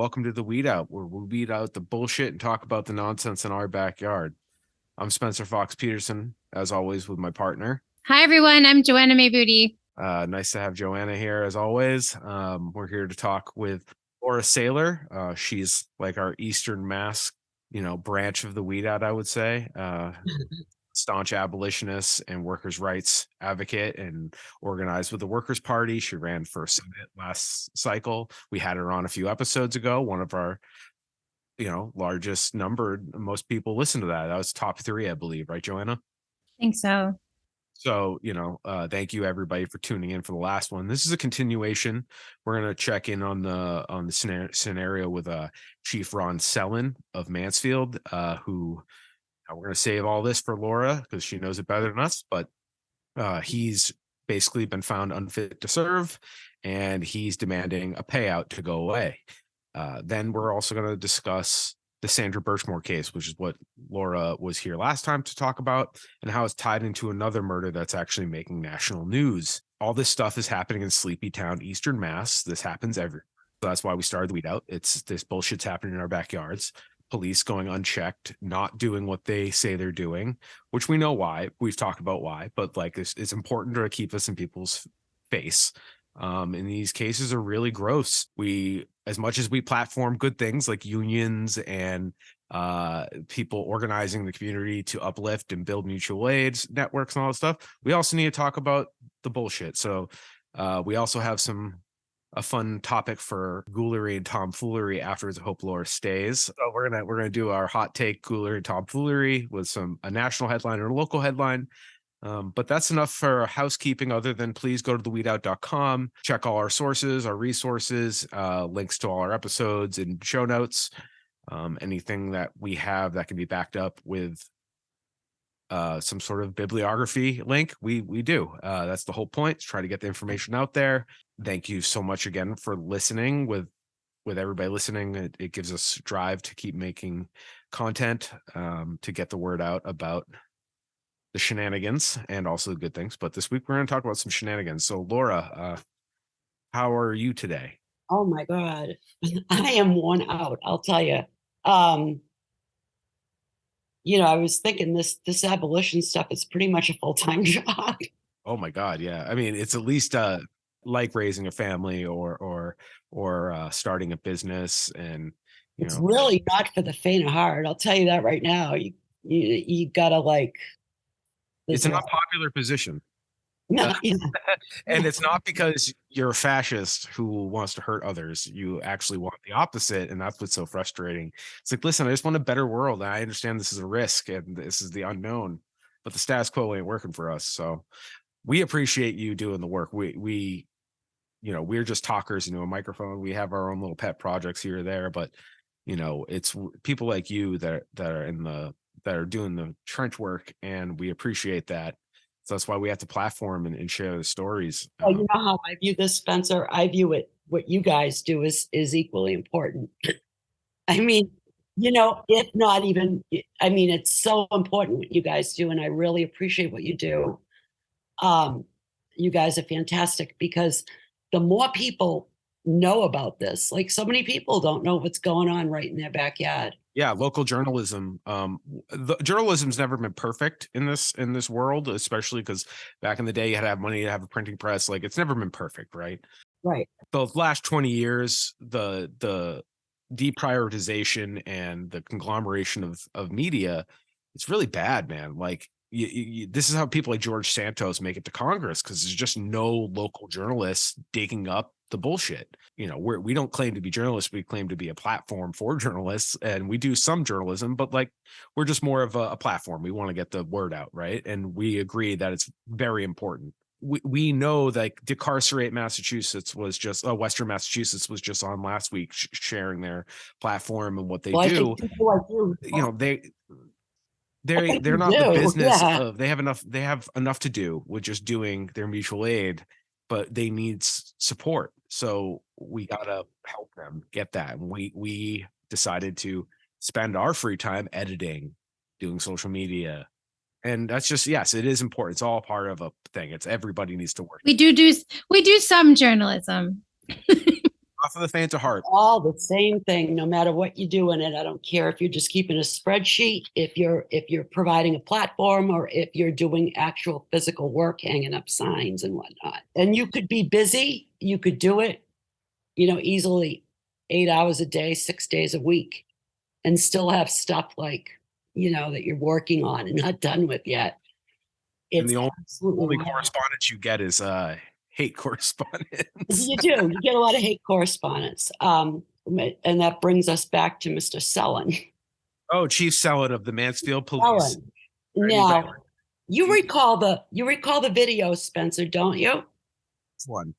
welcome to the Weed Out, where we weed out the bullshit and talk about the nonsense in our backyard. I'm Spencer Fox Peterson, as always, with my partner. Hi, everyone. I'm Joanna Maybuti. Nice to have Joanna here, as always. We're here to talk with Laura Saylor. She's like our Eastern Mass, branch of the Weed Out, I would say. Staunch abolitionist and workers' rights advocate and organized with the Workers' Party. She ran for Senate last cycle. We had her on a few episodes ago. One of our, largest numbered, most people listen to that. That was top 3, I believe. Right, Joanna? I think so. So, thank you everybody for tuning in for the last one. This is a continuation. We're going to check in on the scenario with Chief Ron Sellon of Mansfield, who we're going to save all this for Laura because she knows it better than us, but he's basically been found unfit to serve and he's demanding a payout to go away. Then we're also going to discuss the Sandra Birchmore case, which is what Laura was here last time to talk about, and how it's tied into another murder that's actually making national news. All this stuff is happening in Sleepy Town, Eastern Mass. This happens everywhere. So that's why we started the Weed Out. It's this bullshit's happening in our backyards. Police going unchecked, not doing what they say they're doing, which we know why. We've talked about why, but like it's important to keep us in people's face. And these cases are really gross. As much as we platform good things like unions and people organizing the community to uplift and build mutual aid networks and all that stuff, we also need to talk about the bullshit. So we also have a fun topic for ghoulery and tomfoolery afterwards. I hope Laura stays. So we're gonna do our hot take ghoulery and tomfoolery with a national headline or a local headline. But that's enough for housekeeping, other than please go to theweedout.com, check all our sources, our resources, links to all our episodes and show notes. Anything that we have that can be backed up with some sort of bibliography link, we do. That's the whole point, try to get the information out there. Thank you so much again for listening. With everybody listening, it gives us drive to keep making content, to get the word out about the shenanigans and also the good things. But this week we're going to talk about some shenanigans. So Laura, how are you today? Oh my God, I am worn out, I'll tell you. I was thinking this abolition stuff is pretty much a full-time job. Oh my God, yeah. I mean, it's at least like raising a family or starting a business, and it's really not for the faint of heart. I'll tell you that right now. You gotta like. It's an unpopular position. No, and it's not because you're a fascist who wants to hurt others. You actually want the opposite, and that's what's so frustrating. It's like, listen, I just want a better world. I understand this is a risk and this is the unknown, but the status quo ain't working for us. So we appreciate you doing the work. We're just talkers into a microphone. We have our own little pet projects here or there, but it's people like you that are doing the trench work, and we appreciate that. So that's why we have to platform and share the stories. Well, you know how I view this, Spencer? I view it, what you guys do is equally important. I mean, if not even, it's so important what you guys do, and I really appreciate what you do. You guys are fantastic, because the more people know about this, like so many people don't know what's going on right in their backyard. Yeah, local journalism. The journalism's never been perfect in this world, especially because back in the day you had to have money to have a printing press. Like, it's never been perfect, right? Right. The last 20 years, the deprioritization and the conglomeration of media, it's really bad, man. Like, this is how people like George Santos make it to Congress, because there's just no local journalists digging up the bullshit. We don't claim to be journalists. We claim to be a platform for journalists, and we do some journalism, but like, we're just more of a platform. We want to get the word out, right? And we agree that it's very important. We know that Decarcerate Massachusetts was just Western Massachusetts was just on last week sharing their platform and what they do. They're not the business of, they have enough to do with just doing their mutual aid, but they need support. So we gotta help them get that. And we decided to spend our free time editing, doing social media. And that's just, yes, it is important. It's all part of a thing. It's everybody needs to work. We do some journalism. Off of the faint of heart. All the same thing, no matter what you do in it. I don't care if you're just keeping a spreadsheet, if you're providing a platform, or if you're doing actual physical work, hanging up signs and whatnot. And you could be busy, you could do it, easily 8 hours a day, 6 days a week, and still have stuff like, that you're working on and not done with yet. And It's the absolutely only wild. correspondence you get is hate correspondence. You do. You get a lot of hate correspondence. And that brings us back to Mr. Sullen. Oh, Chief Sellon of the Mansfield Police. Sullen. Now, you recall the video, Spencer, don't you? One.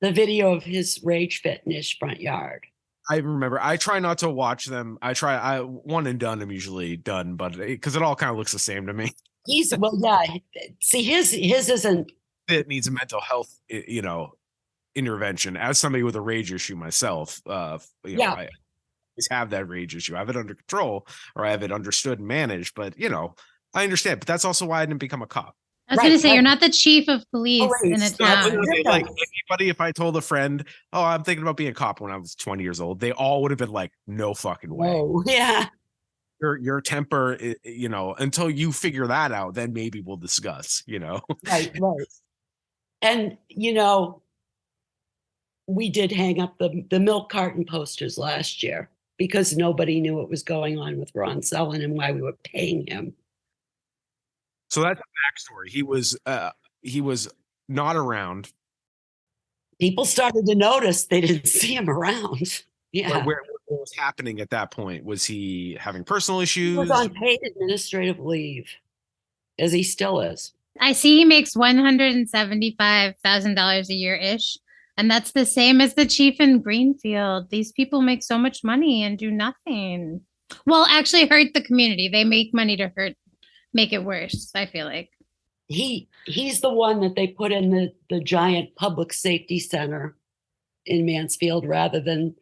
The video of his rage fit in his front yard. I remember. I try not to watch them. I one and done. I'm usually done, but because it all kind of looks the same to me. Yeah. See, his isn't. It needs a mental health, intervention. As somebody with a rage issue myself, I always have that rage issue. I have it under control, or I have it understood and managed. But I understand. But that's also why I didn't become a cop. I was going to say, you're not the chief of police in a So I town. wouldn't say, like, if I told a friend, oh, I'm thinking about being a cop when I was 20 years old, they all would have been like, no fucking way. Oh, yeah. Your temper, until you figure that out, then maybe we'll discuss, Right. And, we did hang up the milk carton posters last year because nobody knew what was going on with Ron Sullen and why we were paying him. So that's a backstory. He was not around. People started to notice they didn't see him around. Yeah. What was happening at that point? Was he having personal issues? He was on paid administrative leave, as he still is. I see he makes $175,000 a year-ish. And that's the same as the chief in Greenfield. These people make so much money and do nothing. Well, actually hurt the community. They make money to make it worse, I feel like. He's the one that they put in the giant public safety center in Mansfield rather than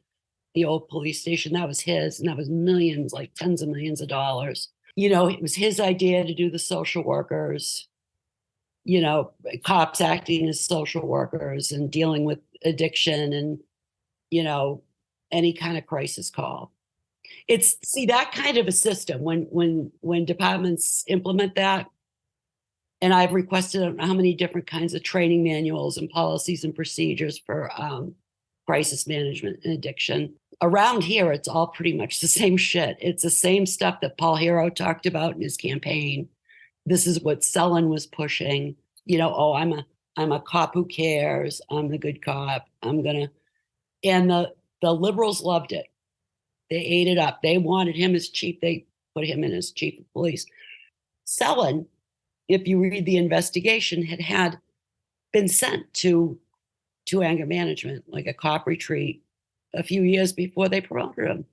the old police station. That was his, and that was millions, like tens of millions of dollars. It was his idea to do the social workers, cops acting as social workers and dealing with addiction and, any kind of crisis call. See, that kind of a system, when departments implement that, and I've requested, I don't know how many different kinds of training manuals and policies and procedures for crisis management and addiction. Around here, it's all pretty much the same shit. It's the same stuff that Paul Hero talked about in his campaign. This is what Sullen was pushing. I'm a cop who cares. I'm the good cop. And the liberals loved it. They ate it up. They wanted him as chief. They put him in as chief of police. Sullen, if you read the investigation, had been sent to anger management, like a cop retreat, a few years before they promoted him.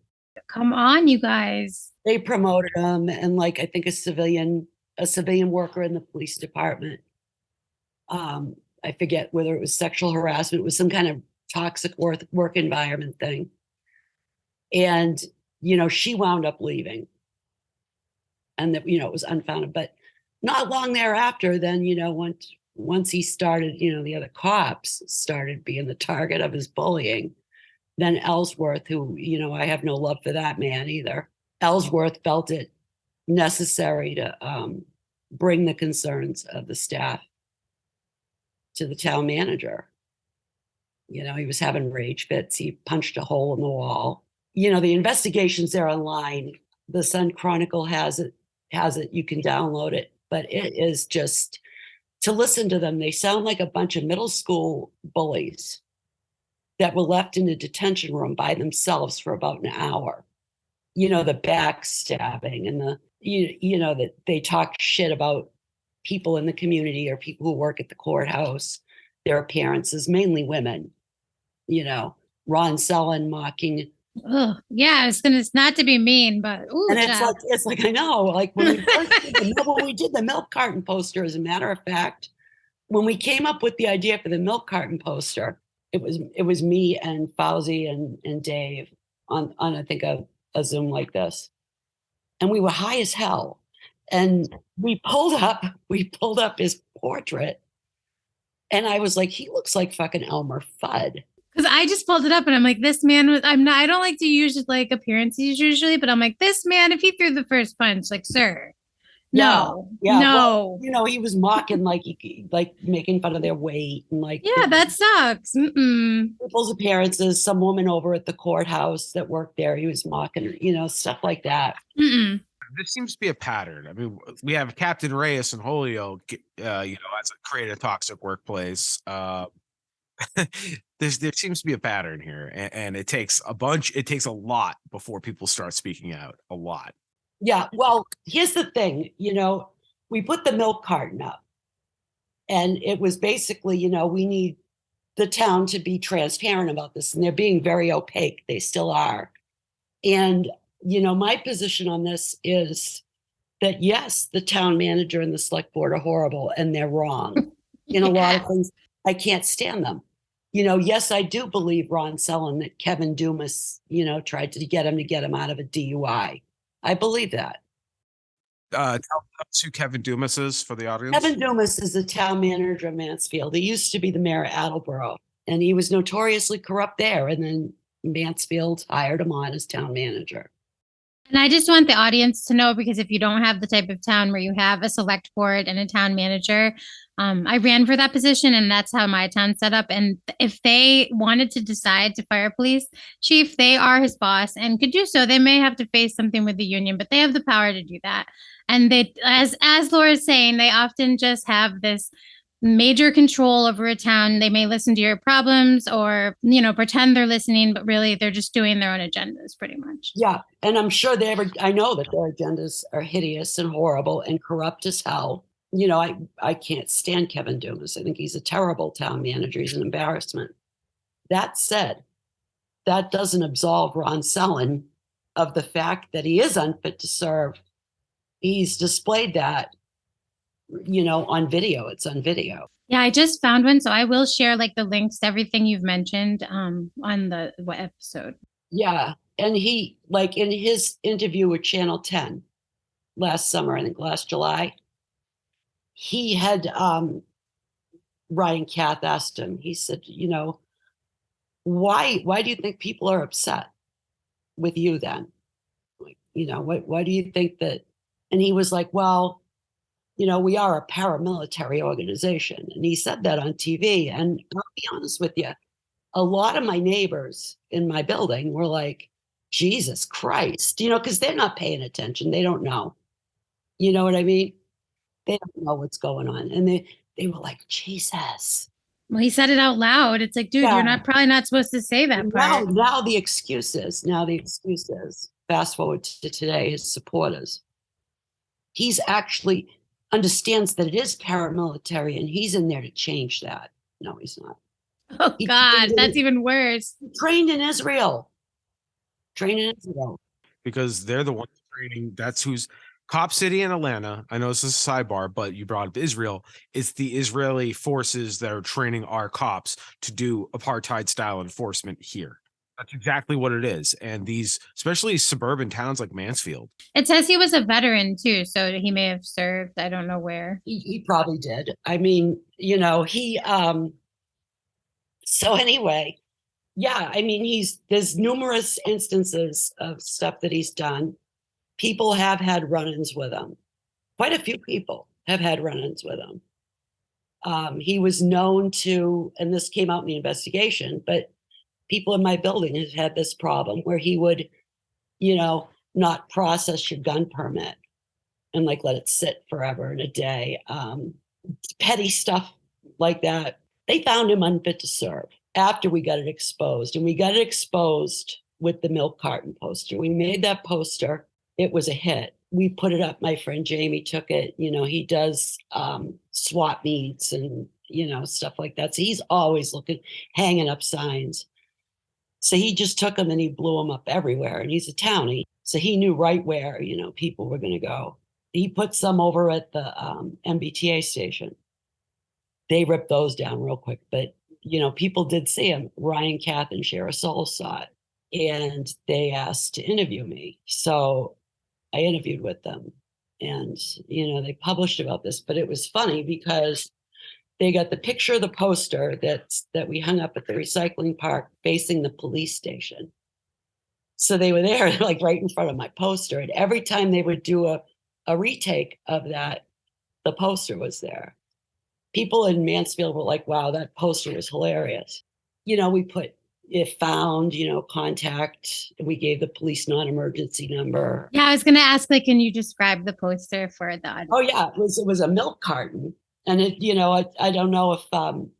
Come on, you guys. They promoted him, and I think a civilian worker in the police department. I forget whether it was sexual harassment, it was some kind of toxic work environment thing. And, she wound up leaving. And that, it was unfounded. But not long thereafter, then, once he started, the other cops started being the target of his bullying. Then Ellsworth, who, I have no love for that man either. Ellsworth felt it necessary to bring the concerns of the staff to the town manager. He was having rage fits. He punched a hole in the wall. The investigations there online. The Sun Chronicle has it. You can download it. But it is just, to listen to them, they sound like a bunch of middle school bullies that were left in a detention room by themselves for about an hour. The backstabbing and that they talk shit about people in the community or people who work at the courthouse, their appearances, mainly women. Ron Sullen mocking. Oh, yeah, it's not to be mean, but and it's like I know, like when we did the milk carton poster, as a matter of fact, when we came up with the idea for the milk carton poster, it was me and Fauzi and Dave on I think a Zoom like this, and we were high as hell, and we pulled up his portrait, and I was like, he looks like fucking Elmer Fudd. Because I just pulled it up and I'm like, this man was, I don't like to use like appearances usually, but I'm like, this man, if he threw the first punch, like, sir, no, Yeah. no. Well, he was mocking, like, like making fun of their weight and like Yeah, that sucks. Mm-mm. people's appearances. Some woman over at the courthouse that worked there, he was mocking her, stuff like that. Mm-mm. This seems to be a pattern. I mean, we have Captain Reyes and Julio, as a create a toxic workplace. There seems to be a pattern here, and it takes a lot before people start speaking out. A lot. Yeah. Well, here's the thing, we put the milk carton up, and it was basically, we need the town to be transparent about this, and they're being very opaque. They still are. And, my position on this is that, yes, the town manager and the select board are horrible and they're wrong in a lot of things. I can't stand them. Yes, I do believe Ron Selin that Kevin Dumas, tried to get him out of a DUI. I believe that. Tell us who Kevin Dumas is for the audience. Kevin Dumas is the town manager of Mansfield. He used to be the mayor of Attleboro, and he was notoriously corrupt there. And then Mansfield hired him on as town manager. And I just want the audience to know, because if you don't have the type of town where you have a select board and a town manager, I ran for that position, and that's how my town's set up. And if they wanted to decide to fire a police chief, they are his boss and could do so. They may have to face something with the union, but they have the power to do that. And they, as Laura is saying, they often just have this major control over a town. They may listen to your problems or, pretend they're listening, but really they're just doing their own agendas pretty much. Yeah. And I'm sure I know that their agendas are hideous and horrible and corrupt as hell. I can't stand Kevin Dumas. I think he's a terrible town manager. He's an embarrassment. That said, that doesn't absolve Ron Selin of the fact that he is unfit to serve. He's displayed that, on video. It's on video. Yeah, I just found one, so I will share like the links to everything you've mentioned on the episode. Yeah, and he, like, in his interview with Channel 10 last summer, I think last July, he had Ryan Kath asked him. He said, why do you think people are upset with you then? Like, why do you think that? And he was like, well, we are a paramilitary organization. And he said that on TV. And I'll be honest with you, a lot of my neighbors in my building were like, Jesus Christ, because they're not paying attention. They don't know. You know what I mean? They don't know what's going on. And they were like, Jesus. Well, he said it out loud. It's like, dude, Yeah. you're probably not supposed to say that part. Now the excuses. Fast forward to today, his supporters. He's actually understands that it is paramilitary, and he's in there to change that. No, he's not. Oh God, that's even worse. Trained in Israel. Because they're the ones training. That's who's Cop City in Atlanta. I know this is a sidebar, but you brought up Israel. It's the Israeli forces that are training our cops to do apartheid style enforcement here. That's exactly what it is. And these, especially suburban towns like Mansfield. It says he was a veteran too, so he may have served. I don't know where. He probably did. I mean, he so anyway, yeah, I mean, there's numerous instances of stuff that he's done. People have had run-ins with him. Quite a few people have had run-ins with him. He was known to, and this came out in the investigation, but people in my building have had this problem where he would, not process your gun permit and like let it sit forever and a day. Petty stuff like that. They found him unfit to serve after we got it exposed. And we got it exposed with the milk carton poster. We made that poster. It was a hit. We put it up. My friend Jamie took it. He does swap meets and, stuff like that. So he's always hanging up signs. So he just took them and he blew them up everywhere. And he's a townie. So he knew right where, people were going to go. He put some over at the MBTA station. They ripped those down real quick. But, people did see him. Ryan, Kath, and Shara Soul saw it. And they asked to interview me. So I interviewed with them. And, they published about this. But it was funny because they got the picture of the poster that we hung up at the recycling park facing the police station. So they were there like right in front of my poster. And every time they would do a retake of that, the poster was there. People in Mansfield were like, wow, that poster was hilarious. We put if found, contact. We gave the police non-emergency number. Yeah, I was gonna ask, like, can you describe the poster for the audience? Oh yeah, it was a milk carton. And I don't know if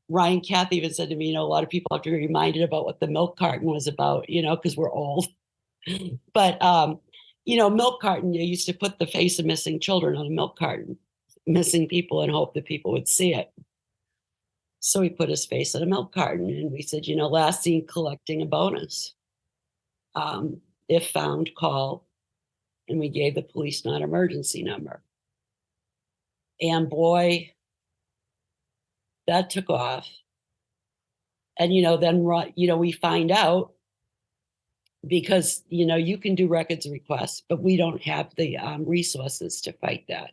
Ryan Kathy even said to me, a lot of people have to be reminded about what the milk carton was about, because we're old. But milk carton, you used to put the face of missing children on a milk carton, missing people, and hope that people would see it. So we put his face on a milk carton and we said, last seen collecting a bonus. If found, call. And we gave the police non-emergency number. And boy, that took off. And, then, we find out because, you can do records requests, but we don't have the resources to fight that.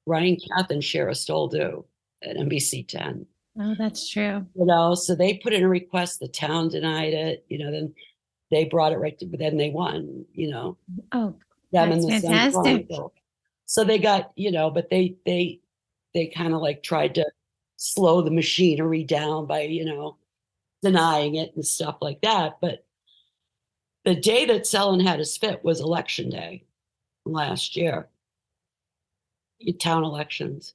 Ryan Kath and Shara Stoll do at NBC 10. Oh, that's true. So they put in a request, the town denied it, then they brought it right to, but then they won, Oh, them that's and the Sun fantastic. Chronicle. So they got, but they kind of like tried to slow the machinery down by, denying it and stuff like that. But the day that Selin had his fit was election day last year, town elections.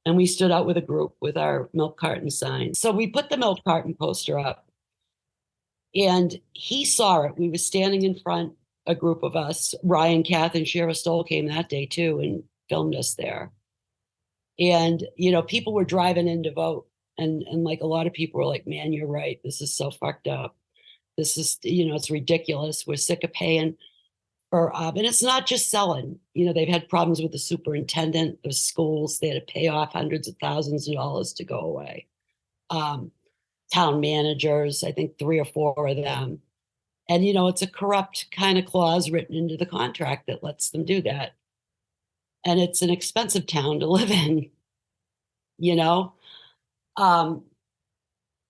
And we stood out with a group with our milk carton sign. So we put the milk carton poster up and he saw it. We were standing in front, a group of us. Ryan, Kath, and Shara Stoll came that day too and filmed us there. And, people were driving in to vote. And like a lot of people were like, man, you're right. This is so fucked up. This is, it's ridiculous. We're sick of paying for, and it's not just Selin. They've had problems with the superintendent of schools. They had to pay off hundreds of thousands of dollars to go away. Town managers, I think 3 or 4 of them. And, it's a corrupt kind of clause written into the contract that lets them do that. And it's an expensive town to live in,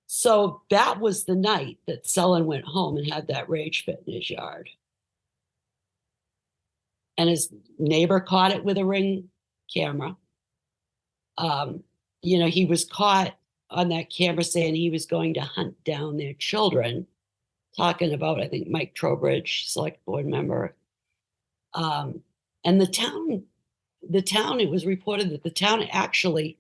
So that was the night that Selin went home and had that rage fit in his yard. And his neighbor caught it with a Ring camera. He was caught on that camera saying he was going to hunt down their children, talking about, I think, Mike Trowbridge, select board member. And the town, it was reported that the town actually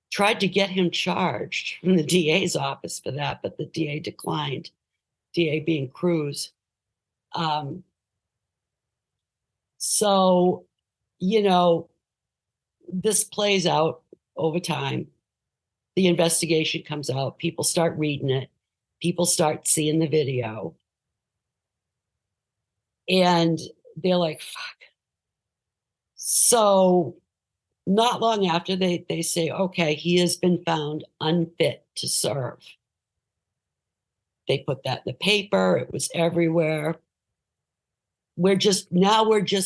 tried to get him charged from the DA's office for that, but the DA declined, DA being Cruz. So, this plays out over time. The investigation comes out, people start reading it, people start seeing the video, and they're like, fuck. So not long after, they say, okay, he has been found unfit to serve. They put that in the paper, it was everywhere. We're just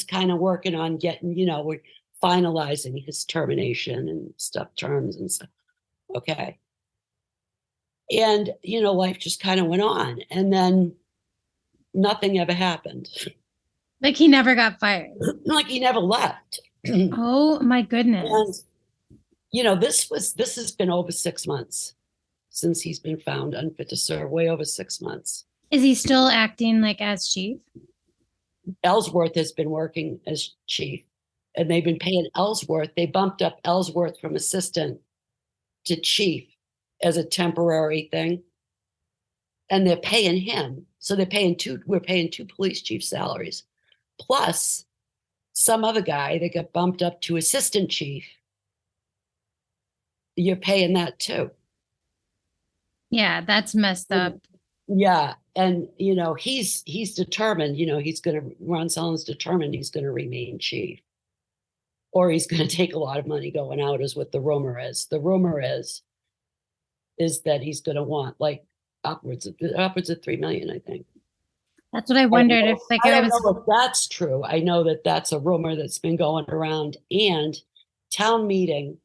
kind of working on getting, we're finalizing his termination and stuff, terms and stuff. Okay. And, life just kind of went on. And then nothing ever happened. Like he never got fired. Like he never left. Oh my goodness. And, this has been over 6 months since he's been found unfit to serve, way over 6 months. Is he still acting like as chief? Ellsworth has been working as chief, and they've been paying Ellsworth. They bumped up Ellsworth from assistant to chief as a temporary thing. And they're paying him. So we're paying 2 police chief salaries, plus some other guy that got bumped up to assistant chief. You're paying that too. Yeah, that's messed up. Yeah. And, he's determined, Ron Selin's determined he's going to remain chief. Or he's going to take a lot of money going out, is what the rumor is. The rumor is that he's going to want like upwards of 3 million, I think. That's what I wondered if I don't know if that's true. I know that that's a rumor that's been going around. And town meeting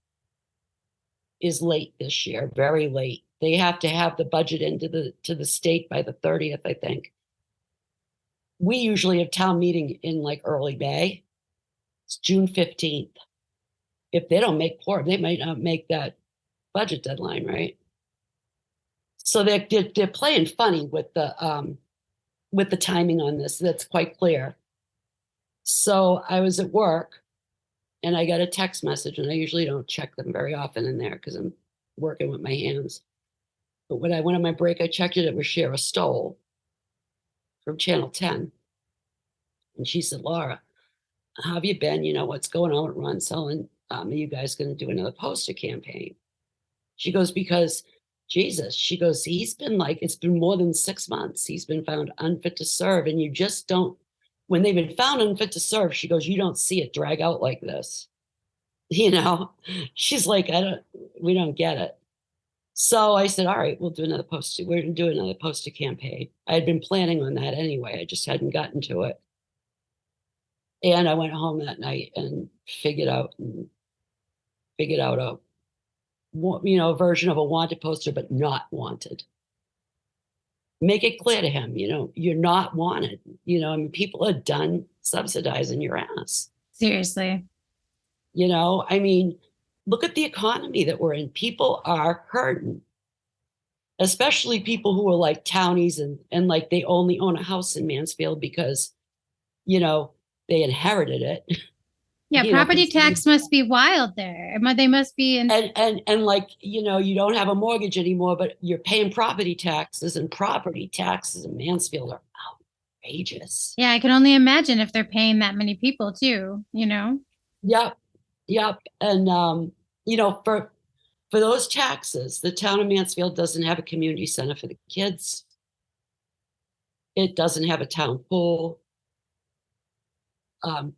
is late this year, very late. They have to have the budget into the state by the 30th, I think. We usually have town meeting in like early May. It's June 15th. If they don't make quorum, they might not make that budget deadline, right? So they're playing funny with the timing on this. That's quite clear. So I was at work and I got a text message, and I usually don't check them very often in there because I'm working with my hands. But when I went on my break, I checked it. It was Shara Stoll from Channel 10. And she said, Laura, how have you been? You know, what's going on with Ron Sullivan? Are you guys going to do another poster campaign? She goes, because Jesus, she goes, he's been like, it's been more than 6 months. He's been found unfit to serve. And you just don't, when they've been found unfit to serve, she goes, you don't see it drag out like this. You know, she's like, we don't get it. So I said, all right, we'll do another poster. We're going to do another poster campaign. I had been planning on that anyway. I just hadn't gotten to it. And I went home that night and figured out a, you know, version of a wanted poster, but not wanted. Make it clear to him, you know, you're not wanted. You know, I mean, people are done subsidizing your ass. Seriously. You know, I mean, look at the economy that we're in. People are hurting, especially people who are like townies and like they only own a house in Mansfield because, you know, they inherited it. Yeah, You know, property tax must be wild there. They must be in. And like, you know, you don't have a mortgage anymore, but you're paying property taxes, and property taxes in Mansfield are outrageous. Yeah, I can only imagine if they're paying that many people too, you know? Yep. And you know, for those taxes, the town of Mansfield doesn't have a community center for the kids. It doesn't have a town pool.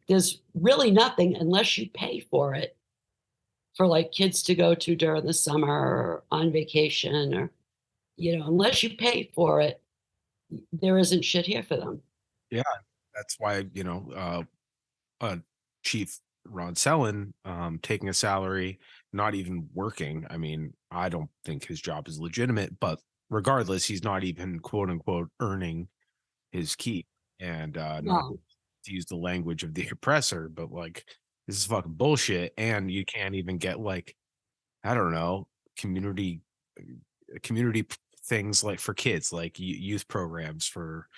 There's really nothing unless you pay for it, for like kids to go to during the summer or on vacation, or, you know, unless you pay for it, there isn't shit here for them. Yeah, that's why, you know, Chief Ron Sellen taking a salary, not even working. I mean, I don't think his job is legitimate, but regardless, he's not even quote unquote earning his keep. And not No, to use the language of the oppressor, but like, this is fucking bullshit. And you can't even get like, I don't know, community things like for kids, like youth programs for,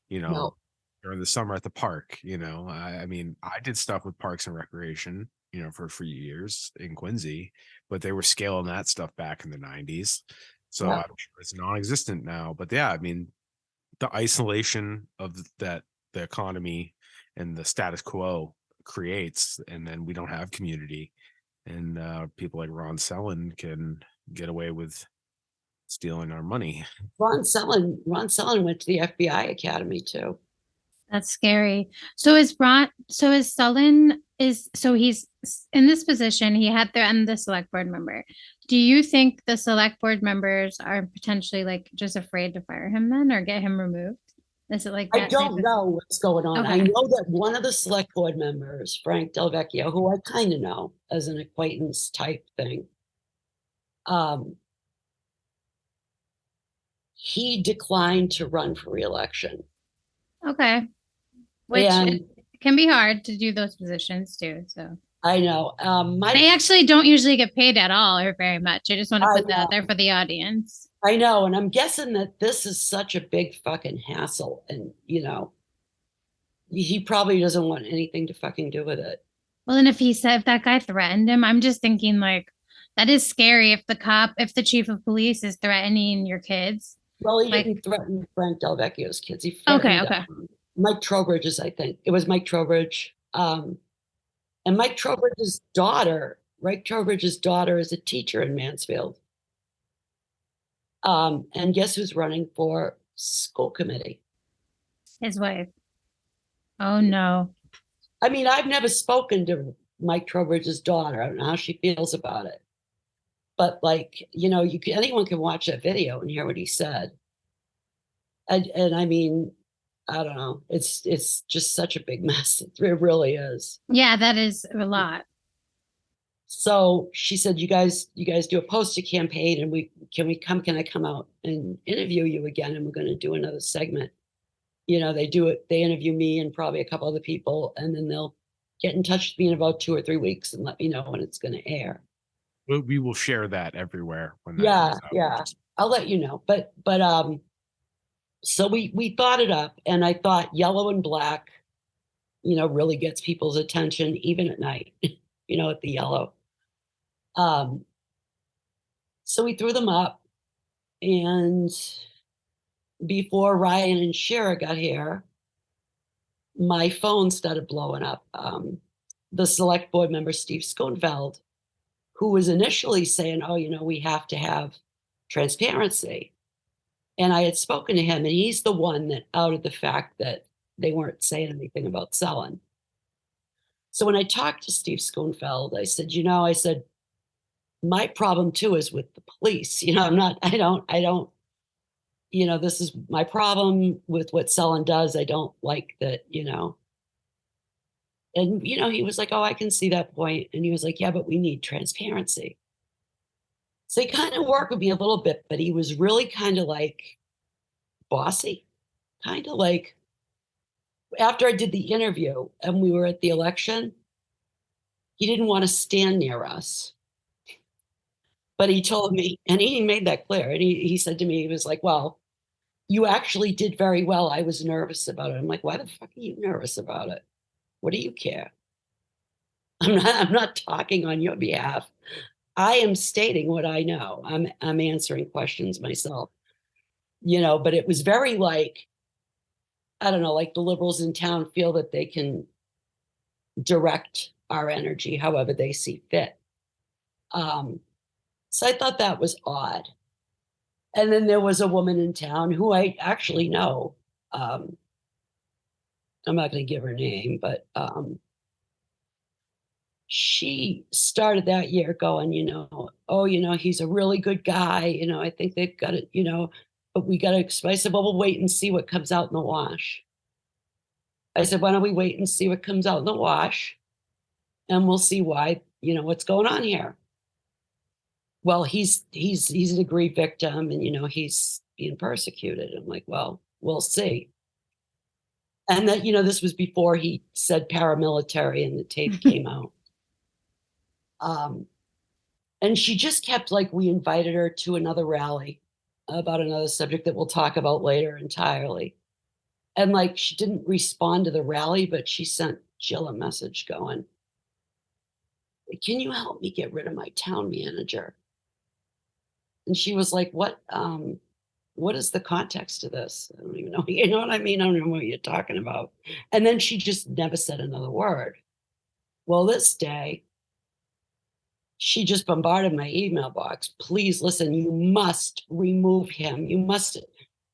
you know, no. during the summer at the park. You know, I mean, I did stuff with Parks and Recreation, you know, for a few years in Quincy, but they were scaling that stuff back in the 90s. So Yeah. I'm sure it's non-existent now. But yeah, I mean, the isolation of that, the economy and the status quo creates, and then we don't have community, and people like Ron Sellen can get away with stealing our money. Ron Sellen went to the FBI Academy too. That's scary. So is Sullen so he's in this position, he had the select board member. Do you think the select board members are potentially like just afraid to fire him then or get him removed? Is it like I that don't know what's going on. I Okay. know that one of the select board members, Frank Delvecchio, who I kind of know as an acquaintance type thing, he declined to run for reelection. Okay. Which And it can be hard to do those positions too. So I know. they actually don't usually get paid at all or very much. I just want to I put that out there for the audience. I know, and I'm guessing that this is such a big fucking hassle, and you know, he probably doesn't want anything to fucking do with it. Well, and if that guy threatened him, I'm just thinking like that is scary if the chief of police is threatening your kids. Well, he Like- didn't threaten Frank Delvecchio's kids. He threatened Okay. Mike Trowbridge's, I think. It was Mike Trowbridge. And Mike Trowbridge's daughter is a teacher in Mansfield. And guess who's running for school committee? His wife. Oh no. I mean, I've never spoken to Mike Trowbridge's daughter. I don't know how she feels about it. But like, you know, anyone can watch that video and hear what he said. And I mean, I don't know. It's just such a big mess. It really is. Yeah, that is a lot. So she said, you guys do a poster campaign, and can I come out and interview you again? And we're going to do another segment. They interview me and probably a couple other people, and then they'll get in touch with me in about 2 or 3 weeks and let me know when it's going to air. We will share that everywhere when that Yeah, comes out. yeah. I'll let you know. But so we thought it up, and I thought yellow and black, really gets people's attention even at night, at the yellow. So we threw them up, and before Ryan and Shara got here, my phone started blowing up. The select board member, Steve Schoenfeld, who was initially saying, oh, we have to have transparency. And I had spoken to him, and he's the one that outed the fact that they weren't saying anything about selling. So when I talked to Steve Schoenfeld, I said, my problem too is with the police. This is my problem with what Selin does. I don't like that, And, he was like, oh, I can see that point. And he was like, yeah, but we need transparency. So he kind of worked with me a little bit, but he was really kind of like bossy, kind of like after I did the interview and we were at the election, he didn't want to stand near us. But he told me, and he made that clear. And he said to me, he was like, well, you actually did very well. I was nervous about it. I'm like, why the fuck are you nervous about it? What do you care? I'm not talking on your behalf. I am stating what I know. I'm answering questions myself, but it was very like, I don't know, like the liberals in town feel that they can direct our energy however they see fit. So I thought that was odd. And then there was a woman in town who I actually know. I'm not going to give her name, but she started that year going, he's a really good guy. I think they've got it, but we got to, I said, well, we'll wait and see what comes out in the wash. I said, why don't we wait and see what comes out in the wash, and we'll see why, what's going on here. Well, he's an aggrieved victim, and he's being persecuted. I'm like, well, we'll see. And that, this was before he said paramilitary and the tape came out. And she just kept we invited her to another rally about another subject that we'll talk about later entirely. And she didn't respond to the rally, but she sent Jill a message going, can you help me get rid of my town manager? And she was like, what is the context of this? I don't even know. You know what I mean? I don't know what you're talking about. And then she just never said another word. Well, this day, she just bombarded my email box. Please listen, you must remove him. You must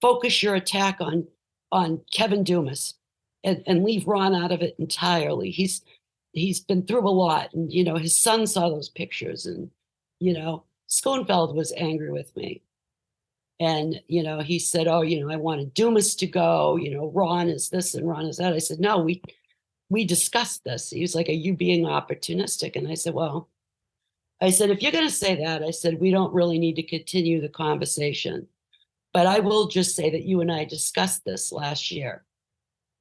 focus your attack on Kevin Dumas and leave Ron out of it entirely. He's been through a lot. And, his son saw those pictures, and, Schoenfeld was angry with me. And, he said, oh, I wanted Dumas to go, Ron is this and Ron is that. I said, no, we discussed this. He was like, are you being opportunistic? And I said, well, if you're going to say that, I said, we don't really need to continue the conversation. But I will just say that you and I discussed this last year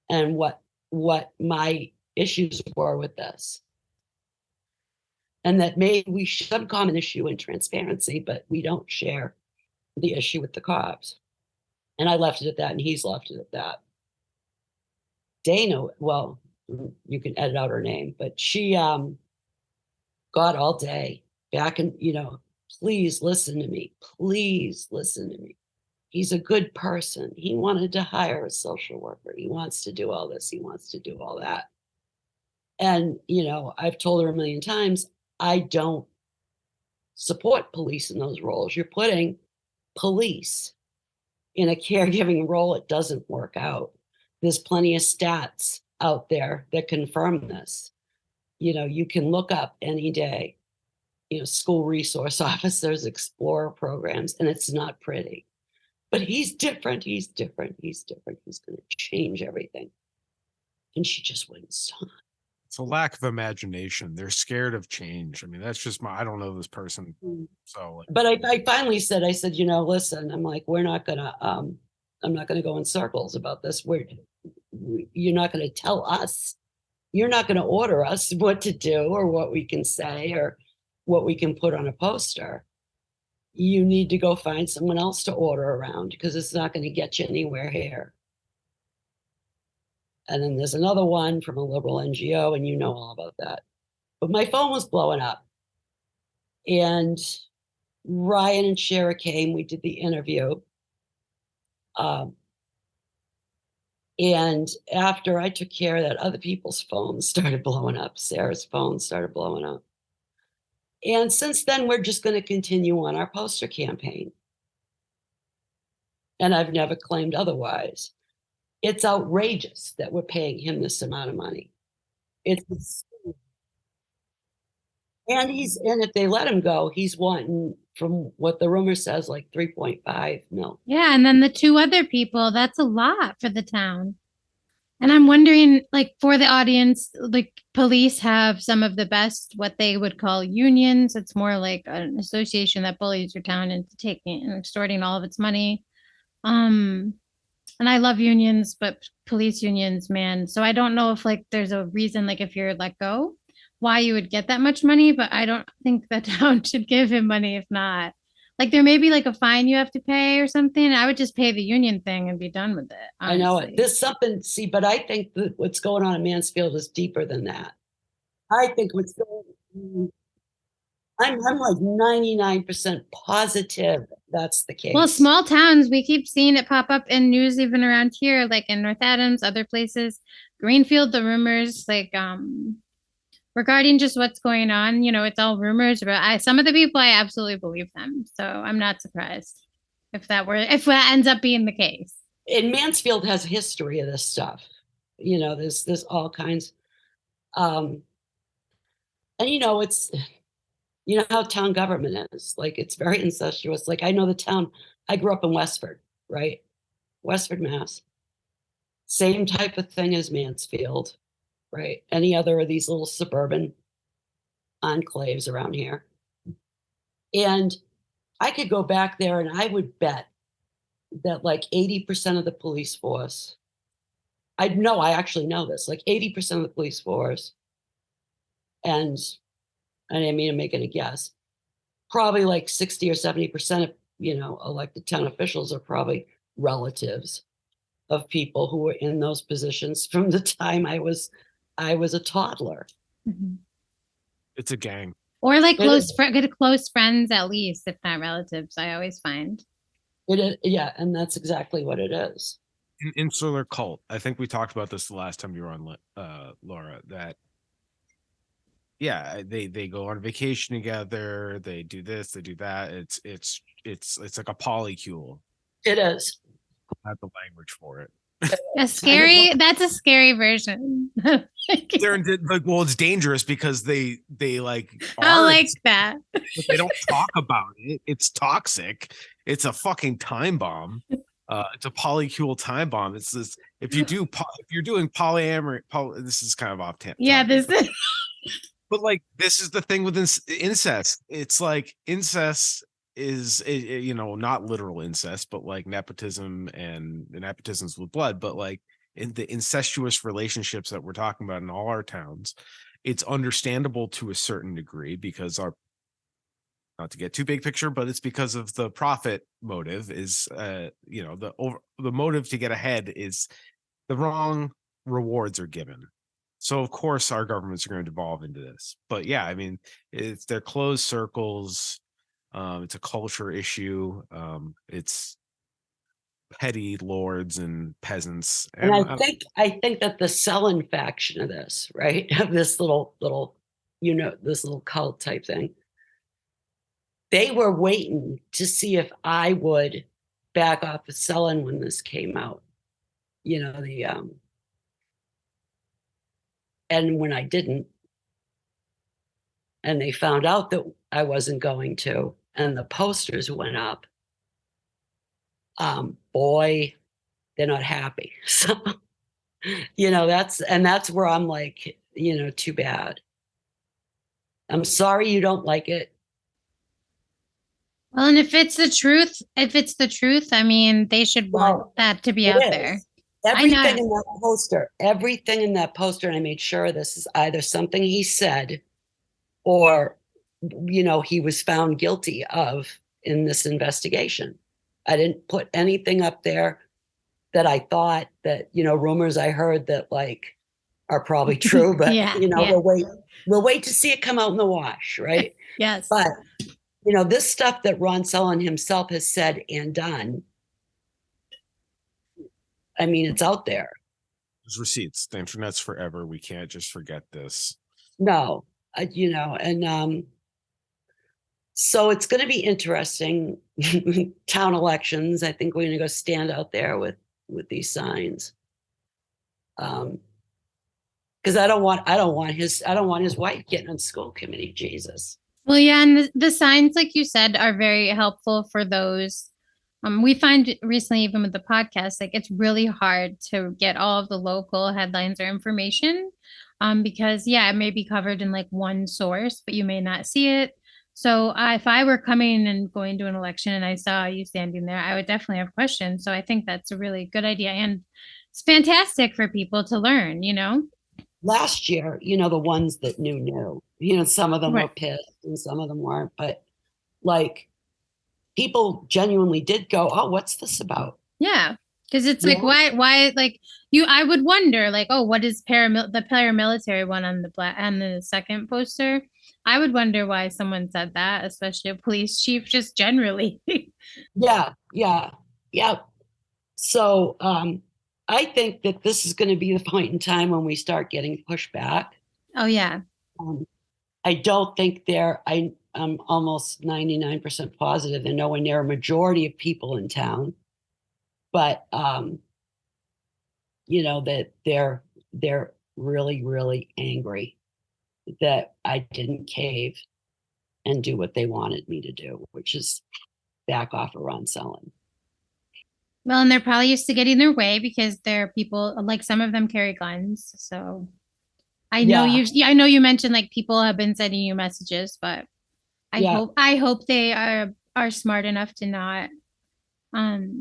and what my issues were with this. And that maybe we should have a common issue in transparency, but we don't share the issue with the cops. And I left it at that, and he's left it at that. Dana, well, you can edit out her name, but she got all day back and, please listen to me. Please listen to me. He's a good person. He wanted to hire a social worker. He wants to do all this. He wants to do all that. And, I've told her a million times, I don't support police in those roles. You're putting police in a caregiving role. It doesn't work out. There's plenty of stats out there that confirm this. You can look up any day, school resource officers, explorer programs, and it's not pretty. But he's different. He's different. He's different. He's going to change everything. And she just wouldn't stop. It's a lack of imagination. They're scared of change. I mean, that's just I don't know this person. So like, But I finally said, listen, I'm like, I'm not gonna go in circles about this. You're not gonna tell us, you're not gonna order us what to do or what we can say or what we can put on a poster. You need to go find someone else to order around because it's not gonna get you anywhere here. And then there's another one from a liberal NGO, and you know all about that. But my phone was blowing up. And Ryan and Shara came, we did the interview. And after I took care of that, other people's phones started blowing up. Sarah's phone started blowing up. And since then, we're just going to continue on our poster campaign. And I've never claimed otherwise. It's outrageous that we're paying him this amount of money. It's and if they let him go, he's wanting, from what the rumor says, like 3.5 mil. Yeah, and then the two other people, that's a lot for the town. And I'm wondering, like, for the audience, like, police have some of the best, what they would call unions. It's more like an association that bullies your town into taking and extorting all of its money. And I love unions, but police unions, man. So I don't know if like there's a reason, like if you're let go, why you would get that much money, but I don't think the town should give him money if not. Like there may be like a fine you have to pay or something. I would just pay the union thing and be done with it. I know it. honestly. There's something, but I think that what's going on in Mansfield is deeper than that. I think what's going on, I'm like 99% positive that's the case. Well, small towns, we keep seeing it pop up in news even around here, like in North Adams, other places. Greenfield, the rumors, like regarding just what's going on, it's all rumors, but some of the people I absolutely believe them. So I'm not surprised if that ends up being the case. And Mansfield has a history of this stuff. There's all kinds. And it's how town government is. Like it's very incestuous. Like I know the town, I grew up in Westford, right? Westford, Mass. Same type of thing as Mansfield, right? Any other of these little suburban enclaves around here. And I could go back there and I would bet that like 80% of the police force, I actually know this, like 80% of the police force, and I didn't mean to make it a guess, probably like 60 or 70% of, elected town officials are probably relatives of people who were in those positions from the time I was a toddler. Mm-hmm. It's a gang. Or like close friends at least, if not relatives, I always find. It is, yeah, and that's exactly what it is. An insular cult. I think we talked about this the last time you were on, Laura, that yeah, they go on vacation together, they do this, they do that. It's like a polycule. It is. I have the language for it. That's a scary version. They're like, well, it's dangerous because they like I like that. But they don't talk about it. It's toxic. It's a fucking time bomb. It's a polycule time bomb. It's this. If you're doing polyamory, this is kind of off tangent. Yeah, this is. But like, this is the thing with incest. It's like incest is, not literal incest, but like nepotism and nepotism's with blood. But like in the incestuous relationships that we're talking about in all our towns, it's understandable to a certain degree because not to get too big picture, but it's because of the profit motive is, the motive to get ahead is the wrong rewards are given. So of course our governments are going to devolve into this. But yeah, I mean, it's their closed circles. It's a culture issue. It's petty lords and peasants. And I think that the Sullen faction of this, right, of this little, this little cult type thing, they were waiting to see if I would back off of Sullen when this came out. And when I didn't, and they found out that I wasn't going to, and the posters went up, boy, they're not happy. So, that's where I'm like, too bad. I'm sorry you don't like it. Well, and if it's the truth, I mean, they should want Well, that to be it out is. there. Everything in that poster, and I made sure this is either something he said or, he was found guilty of in this investigation. I didn't put anything up there that I thought that, rumors I heard that like are probably true, but Yeah. we'll wait to see it come out in the wash, right? Yes. But this stuff that Ron Sullivan himself has said and done, I mean, it's out there. There's receipts. The internet's forever. We can't just forget this. No, and so it's going to be interesting. Town elections. I think we're going to go stand out there with these signs. Because I don't want his wife getting on school committee. Jesus. Well, yeah, and the signs, like you said, are very helpful for those. We find recently, even with the podcast, like it's really hard to get all of the local headlines or information, because it may be covered in like one source, but you may not see it. So if I were coming and going to an election and I saw you standing there, I would definitely have questions. So I think that's a really good idea, and it's fantastic for people to learn. Last year, the ones that knew, some of them were Right. pissed and some of them weren't, but like people genuinely did go, oh, what's this about? Yeah. Because it's Yeah. like why like I would wonder like, oh, what is the paramilitary one on the second poster? I would wonder why someone said that, especially a police chief, just generally. Yeah. So I think that this is going to be the point in time when we start getting pushback. Oh yeah. I don't think I'm almost 99% positive they're nowhere near a majority of people in town, but that they're really, really angry that I didn't cave and do what they wanted me to do, which is back off of Ron Sullivan. Well, and they're probably used to getting their way because they're people like some of them carry guns. So I know I know you mentioned like people have been sending you messages, but I hope they are smart enough to not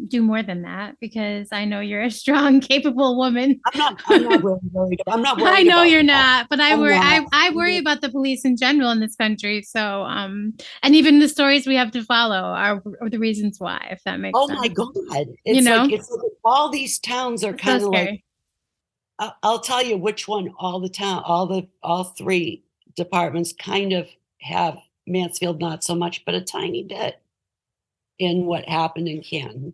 do more than that, because I know you're a strong, capable woman. I'm not really worried. I'm not worried. I know about you're that. not, but I worry. I worry about the police in general in this country. So, and even the stories we have to follow are the reasons why. If that makes sense. Oh my God! It's like all these towns are kind of like. I'll tell you which one. All three departments kind of have Mansfield, not so much, but a tiny bit in what happened in Canton.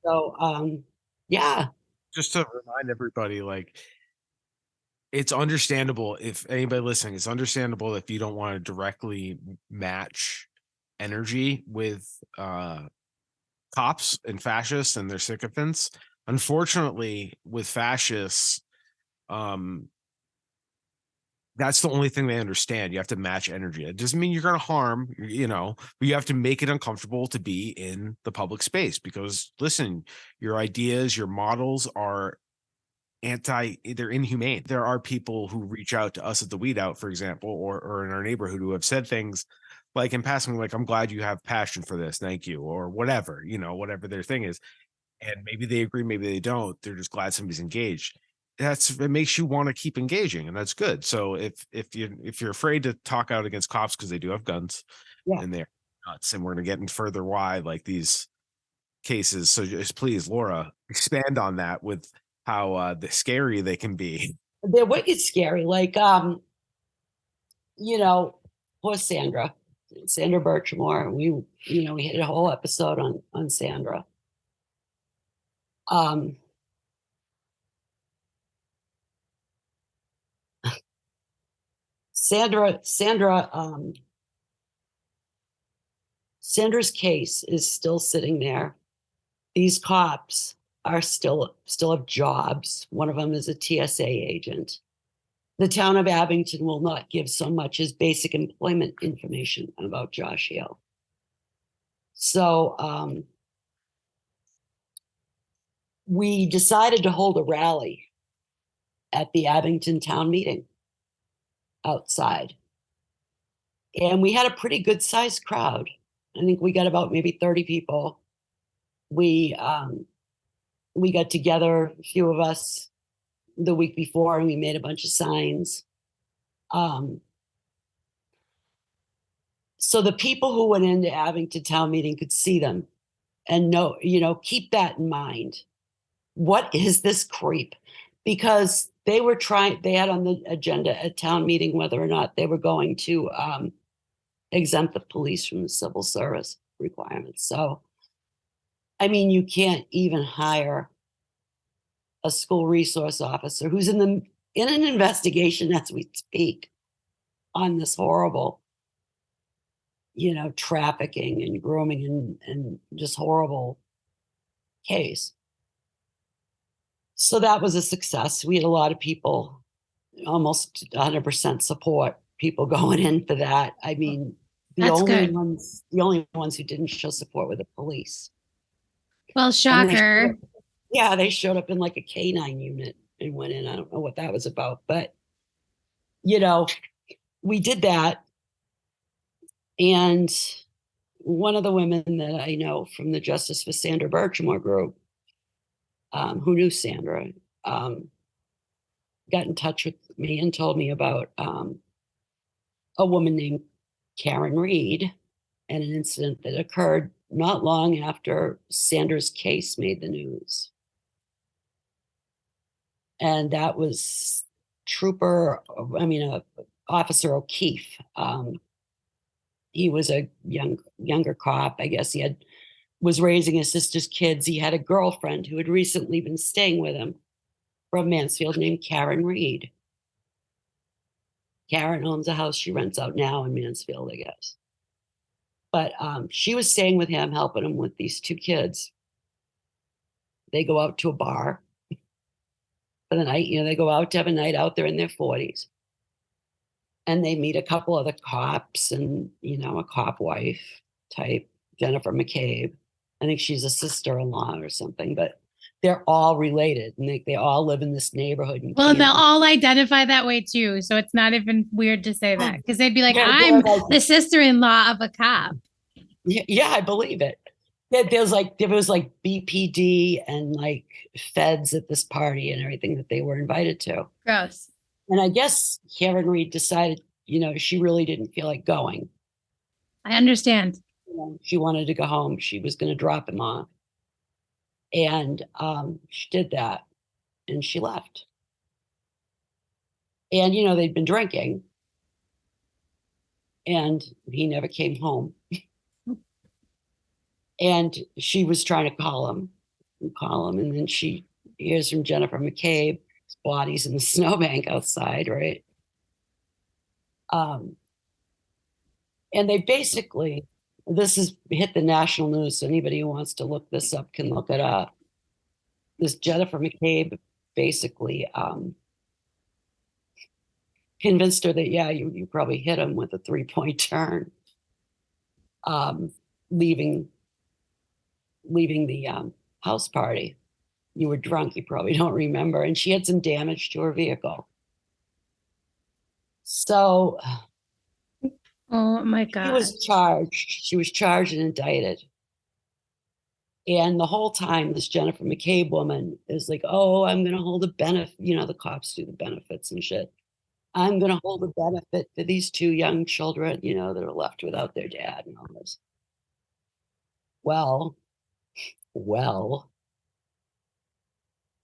So, yeah. Just to remind everybody, like, it's understandable if anybody listening, it's understandable if you don't want to directly match energy with cops and fascists and their sycophants. Unfortunately, with fascists, that's the only thing they understand. You have to match energy. It doesn't mean you're going to harm, but you have to make it uncomfortable to be in the public space, because listen, your ideas, your models are they're inhumane. There are people who reach out to us at the Weed Out, for example, or in our neighborhood, who have said things like in passing, like, I'm glad you have passion for this. Thank you. Or whatever, whatever their thing is. And maybe they agree, maybe they don't. They're just glad somebody's engaged. It makes you want to keep engaging, and that's good. So if you're afraid to talk out against cops because they do have guns, and they're nuts, and we're going to get in further why like these cases. So just please, Laura, expand on that with how scary they can be. They're wicked scary. Like, poor Sandra Birchmore. We had a whole episode on Sandra. Sandra's case is still sitting there. These cops are still have jobs. One of them is a TSA agent. The town of Abington will not give so much as basic employment information about Josh Hill. So we decided to hold a rally at the Abington town meeting outside. And we had a pretty good sized crowd. I think we got about maybe 30 people. We got together, a few of us, the week before, and we made a bunch of signs. So the people who went into Abington town meeting could see them and know, keep that in mind. What is this creep? Because they had on the agenda at town meeting whether or not they were going to exempt the police from the civil service requirements. So, I mean, you can't even hire a school resource officer who's in an investigation as we speak on this horrible, trafficking and grooming and just horrible case. So that was a success. We had a lot of people, almost 100% support, people going in for that. I mean, the only ones who didn't show support were the police. Well, shocker. They showed up in like a K9 unit and went in. I don't know what that was about, but we did that. And one of the women that I know from the Justice for Sandra Birchmore group, who knew Sandra, got in touch with me and told me about a woman named Karen Reed and an incident that occurred not long after Sandra's case made the news. And that was Officer O'Keefe. He was a younger cop. I guess he was raising his sister's kids. He had a girlfriend who had recently been staying with him from Mansfield named Karen Reed. Karen owns a house she rents out now in Mansfield, I guess. But she was staying with him, helping him with these two kids. They go out to a bar for the night. They go out to have a night out. They're in their 40s. And they meet a couple of the cops and, a cop wife type, Jennifer McCabe. I think she's a sister-in-law or something, but they're all related and they all live in this neighborhood. Well, they'll all identify that way too. So it's not even weird to say that because they'd be like, I'm the sister-in-law of a cop. Yeah, I believe it. There was like BPD and like feds at this party and everything that they were invited to. Gross. And I guess Karen Reed decided, she really didn't feel like going. I understand. She wanted to go home. She was going to drop him off. And she did that and she left. And, they'd been drinking and he never came home. And she was trying to call him. And then she hears from Jennifer McCabe, his body's in the snowbank outside, right? And they basically, this has hit the national news, so anybody who wants to look this up can look it up. This Jennifer McCabe basically convinced her that, you probably hit him with a 3-point turn, leaving the house party. You were drunk, you probably don't remember. And she had some damage to her vehicle. So oh my God. She was charged and indicted. And the whole time, this Jennifer McCabe woman is like, oh, I'm going to hold a benefit. The cops do the benefits and shit. I'm going to hold a benefit for these two young children, that are left without their dad and all this. Well,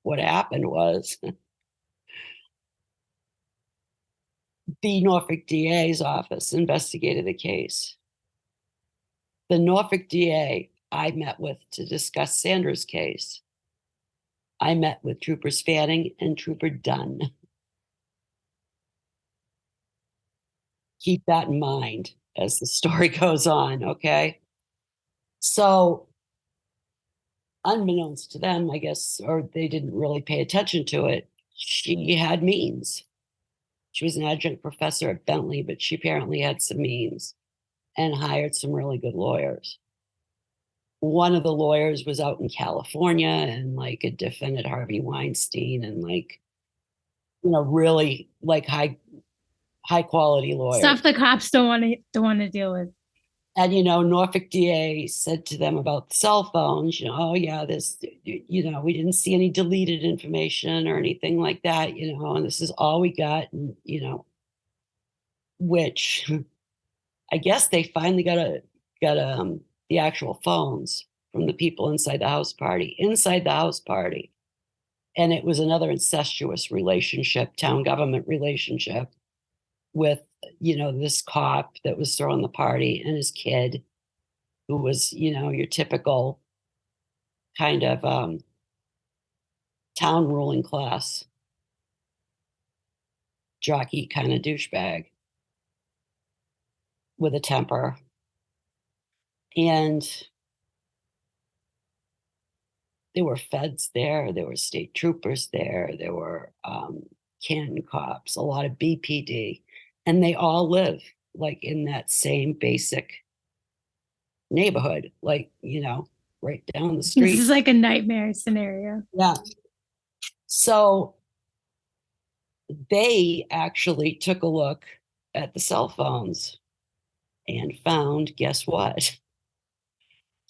what happened was the Norfolk DA's office investigated the case. The Norfolk DA I met with to discuss Sandra's case, I met with Troopers Fanning and Trooper Dunn. Keep that in mind as the story goes on, okay? So, unbeknownst to them, I guess, or they didn't really pay attention to it, she had means. She was an adjunct professor at Bentley, but she apparently had some means and hired some really good lawyers. One of the lawyers was out in California and like a defendant Harvey Weinstein and like really like high quality lawyers. Stuff the cops don't want to deal with. And, Norfolk DA said to them about cell phones, oh yeah, we didn't see any deleted information or anything like that, and this is all we got. And, which I guess they finally got the actual phones from the people inside the house party. And it was another incestuous relationship, town government relationship with, this cop that was throwing the party and his kid, who was, your typical kind of town ruling class jockey kind of douchebag with a temper. And there were feds there, there were state troopers there were Canton cops, a lot of BPD, and they all live like in that same basic neighborhood, like, right down the street. This is like a nightmare scenario. Yeah. So they actually took a look at the cell phones and found, guess what?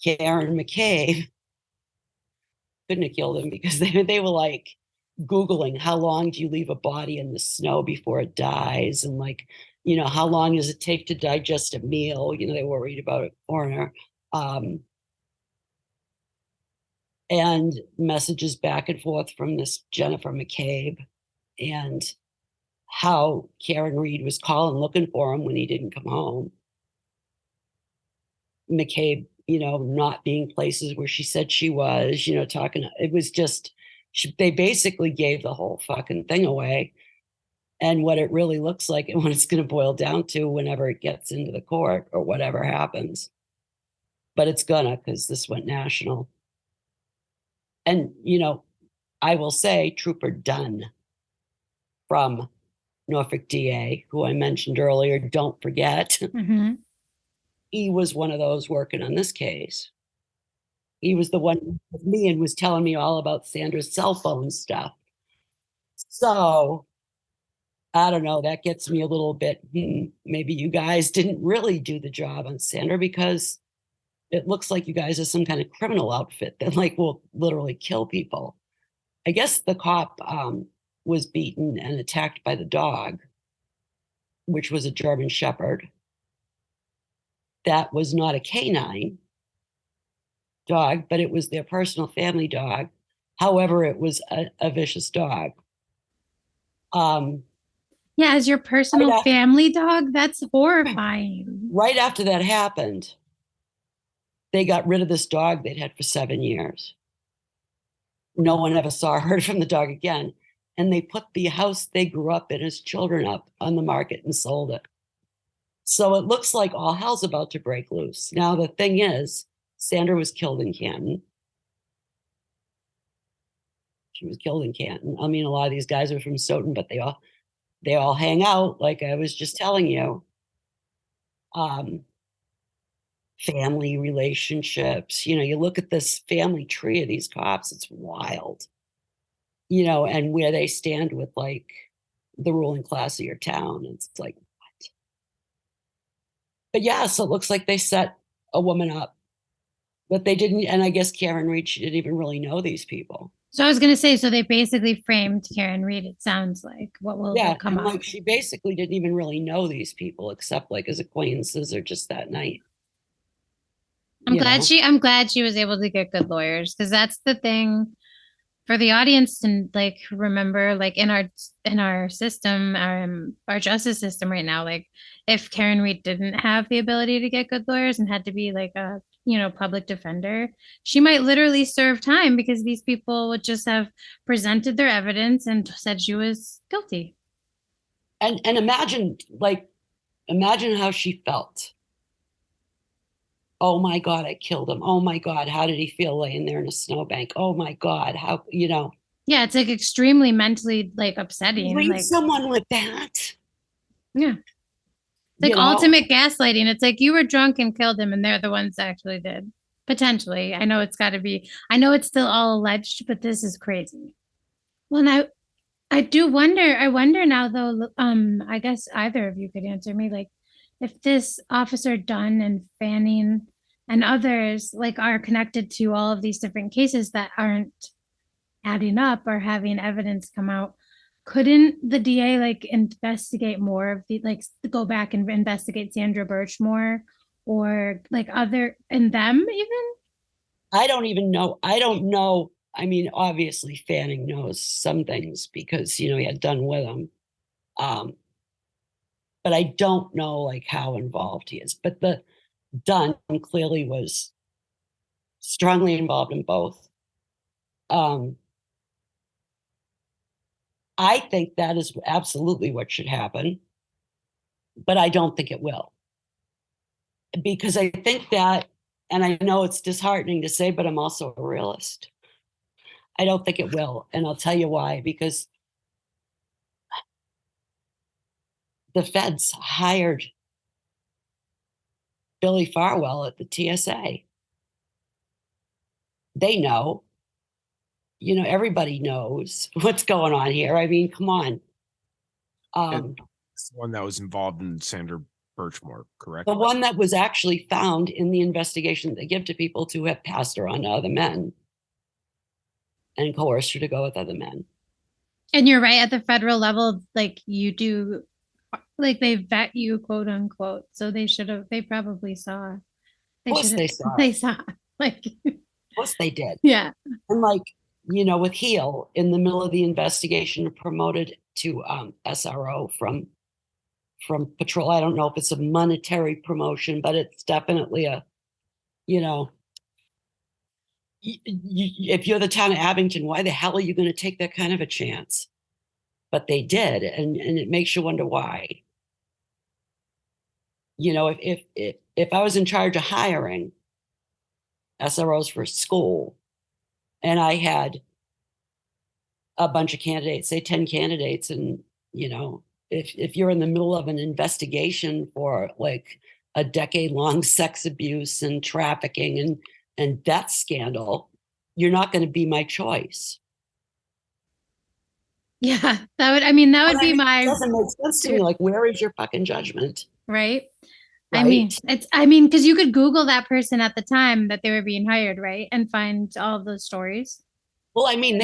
Karen McCabe couldn't have killed him, because they were like Googling, how long do you leave a body in the snow before it dies? And like, how long does it take to digest a meal? They were worried about a coroner. And messages back and forth from this Jennifer McCabe, and how Karen Reed was calling, looking for him when he didn't come home. McCabe, not being places where she said she was, talking. It was just, they basically gave the whole fucking thing away. And what it really looks like, and what it's going to boil down to whenever it gets into the court or whatever happens. But it's gonna, because this went national. And, I will say Trooper Dunn from Norfolk DA, who I mentioned earlier, don't forget, Mm-hmm. he was one of those working on this case. He was the one with me and was telling me all about Sandra's cell phone stuff. So I don't know, that gets me a little bit, maybe you guys didn't really do the job on Sandra, because it looks like you guys are some kind of criminal outfit that like will literally kill people. I guess the cop was beaten and attacked by the dog, which was a German Shepherd. That was not a canine dog, but it was their personal family dog. However, it was a vicious dog. Yeah, as your personal family dog, that's horrifying. Right after that happened, they got rid of this dog they'd had for 7 years. No one ever saw or heard from the dog again. And they put the house they grew up in as children up on the market and sold it. So it looks like all hell's about to break loose. Now, the thing is, Sandra was killed in Canton. She was killed in Canton. I mean, a lot of these guys are from Stoughton, but they all hang out, like I was just telling you. Family relationships, you look at this family tree of these cops, it's wild, and where they stand with like the ruling class of your town. It's like, what? But yeah, so it looks like they set a woman up, but they didn't. And I guess Karen Reed, she didn't even really know these people. So I was going to say, so they basically framed Karen Reed, it sounds like. What will come up? Like she basically didn't even really know these people except like as acquaintances or just that night. I'm glad she was able to get good lawyers, because that's the thing for the audience to like remember, like in our system, our justice system right now, like if Karen Reed didn't have the ability to get good lawyers and had to be like a public defender, she might literally serve time, because these people would just have presented their evidence and said she was guilty. And imagine how she felt. Oh my God, I killed him. Oh my God, how did he feel laying there in a snowbank? Oh my God, how, Yeah, it's like extremely mentally like upsetting. Like someone with that. Yeah. Like ultimate gaslighting. It's like you were drunk and killed him, and they're the ones that actually did. Potentially. I know it's still all alleged, but this is crazy. Well, now I wonder now though, I guess either of you could answer me, like, if this Officer Dunn and Fanning and others like are connected to all of these different cases that aren't adding up or having evidence come out, couldn't the DA like investigate more of the like go back and investigate Sandra Birchmore or like other and them even? I don't even know. I don't know. I mean, obviously Fanning knows some things because, he had done with him. But I don't know like how involved he is. But the Dunn clearly was strongly involved in both. I think that is absolutely what should happen, but I don't think it will. Because I think that, and I know it's disheartening to say, but I'm also a realist. I don't think it will. And I'll tell you why, because the feds hired Billy Farwell at the TSA. They know, everybody knows what's going on here. I mean, come on. It's the one that was involved in Sandra Birchmore, correct? The one that was actually found in the investigation they give to people to have passed her on to other men and coerced her to go with other men. And you're right, at the federal level, like you do, like they vet you, quote unquote. So they probably saw. Of course they saw. They saw, like, Of course they did. yeah. And like, with Heel in the middle of the investigation, promoted to SRO from patrol. I don't know if it's a monetary promotion, but it's definitely a, if you're the town of Abington, why the hell are you going to take that kind of a chance? But they did, and it makes you wonder why. If I was in charge of hiring SROs for school, and I had a bunch of candidates, say 10 candidates, and if you're in the middle of an investigation for like a decade-long sex abuse and trafficking and death scandal, you're not going to be my choice. Yeah, that would be my. It doesn't make sense to me. Like, where is your fucking judgment? Right. Right? Because you could Google that person at the time that they were being hired, right? And find all of those stories. Well, I mean,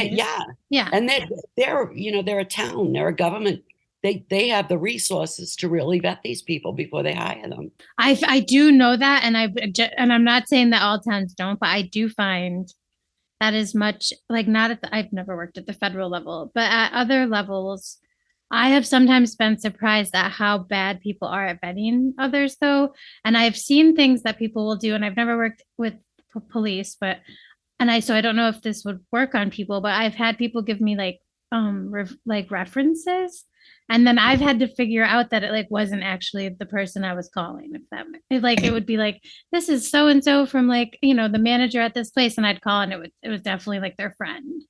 Yeah. And they're a town, they're a government. They have the resources to really vet these people before they hire them. I do know that, and I'm not saying that all towns don't, but I do find that is much like not at I've never worked at the federal level, but at other levels, I have sometimes been surprised at how bad people are at vetting others, though. And I've seen things that people will do, and I've never worked with police, but so I don't know if this would work on people, but I've had people give me like references, and then I've had to figure out that it like wasn't actually the person I was calling. If that like it would be like, this is so and so from like the manager at this place, and I'd call and it was definitely like their friend.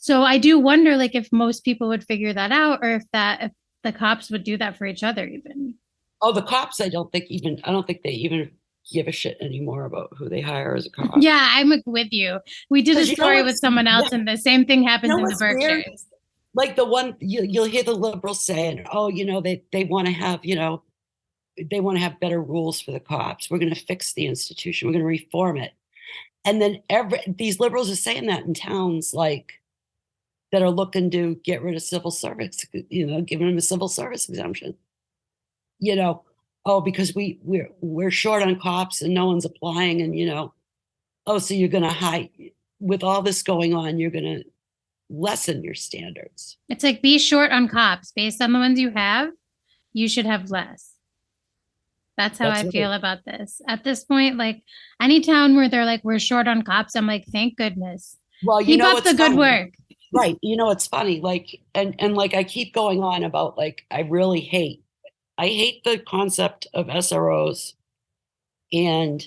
So I do wonder like if most people would figure that out, or if the cops would do that for each other even. Oh, the cops, I don't think they even give a shit anymore about who they hire as a cop. Yeah, I'm with you. We did a story with someone else, and the same thing happens in the Berkshires. Weird? Like the one you'll hear the liberals saying, "Oh, they want to have they want to have better rules for the cops. We're going to fix the institution. We're going to reform it." And then these liberals are saying that in towns like that are looking to get rid of civil service, giving them a civil service exemption. Oh, because we're short on cops and no one's applying, and so you're going to hide. With all this going on, you're going to lessen your standards. It's like, be short on cops based on the ones you have. You should have less. That's how I feel about this. At this point, like any town where they're like, we're short on cops, I'm like, thank goodness. Well, keep up the good work. Right. It's funny. Like, and like I keep going on about like I hate the concept of SROs and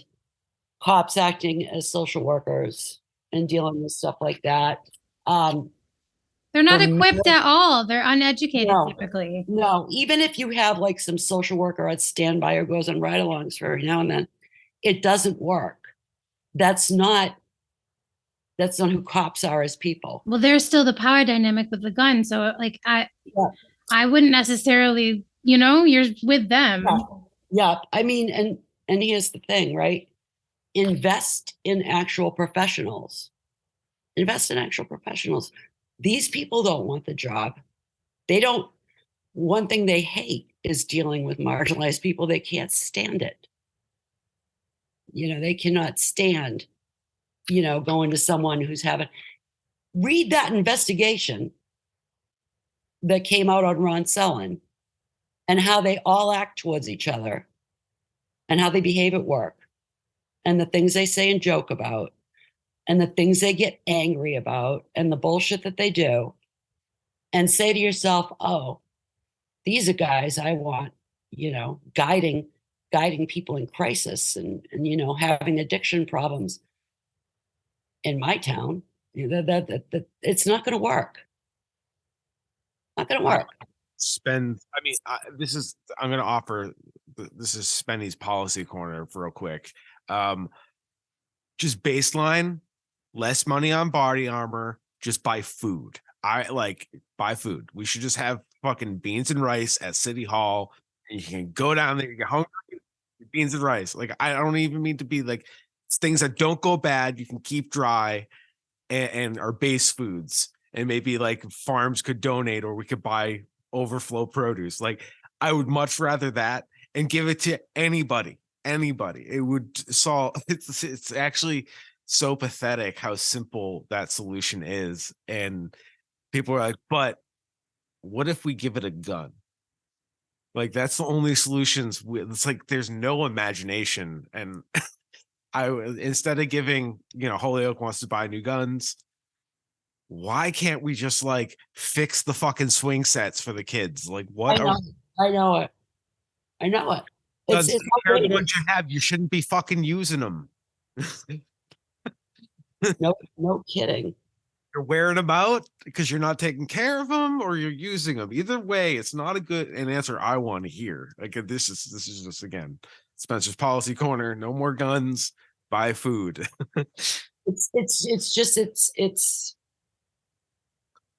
cops acting as social workers and dealing with stuff like that. They're not equipped at all. They're uneducated typically. No, even if you have like some social worker at standby or goes on ride-alongs for every now and then, it doesn't work. That's not That's not who cops are as people. Well, there's still the power dynamic with the gun. So like Yeah. I wouldn't necessarily, you're with them. Yeah. Yeah. I mean, and here's the thing, right? Invest in actual professionals. Invest in actual professionals. These people don't want the job. They don't. One thing they hate is dealing with marginalized people. They can't stand it. They cannot stand, going to someone who's read that investigation that came out on Ron Selin and how they all act towards each other and how they behave at work and the things they say and joke about and the things they get angry about and the bullshit that they do, and say to yourself, oh, these are guys I want, guiding people in crisis and having addiction problems in my town. That it's not going to work. Not going to work. I'm going to offer, this is Spenny's policy corner for real quick. Just baseline, less money on body armor, just buy food. Buy food. We should just have fucking beans and rice at City Hall. And you can go down there, you get hungry, beans and rice. Like, I don't even mean to be like, it's things that don't go bad, you can keep dry and are base foods. And maybe like farms could donate or we could buy overflow produce. Like, I would much rather that and give it to anybody. It would solve. It's actually so pathetic how simple that solution is. And people are like, but what if we give it a gun? Like, that's the only solutions. It's like there's no imagination. And instead of giving, Holyoke wants to buy new guns, why can't we just like fix the fucking swing sets for the kids? Like, what? I know it. It's the ones you have, you shouldn't be fucking using them. No kidding. You're wearing them out because you're not taking care of them, or you're using them. Either way, it's not an answer I want to hear. Like, this is just, again, Spencer's policy corner. No more guns. Buy food.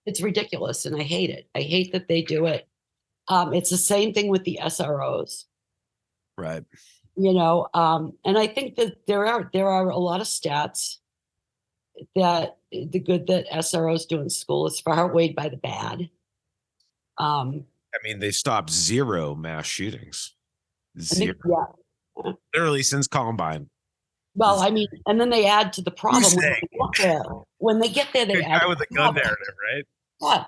It's ridiculous, and I hate it. I hate that they do it. It's the same thing with the SROs, right? And I think that there are a lot of stats that the good that SROs do in school is far outweighed by the bad. They stopped 0 mass shootings. 0. Yeah. Literally since Columbine. Well, and then they add to the problem when they get there. They add with the gun narrative, right? Yeah,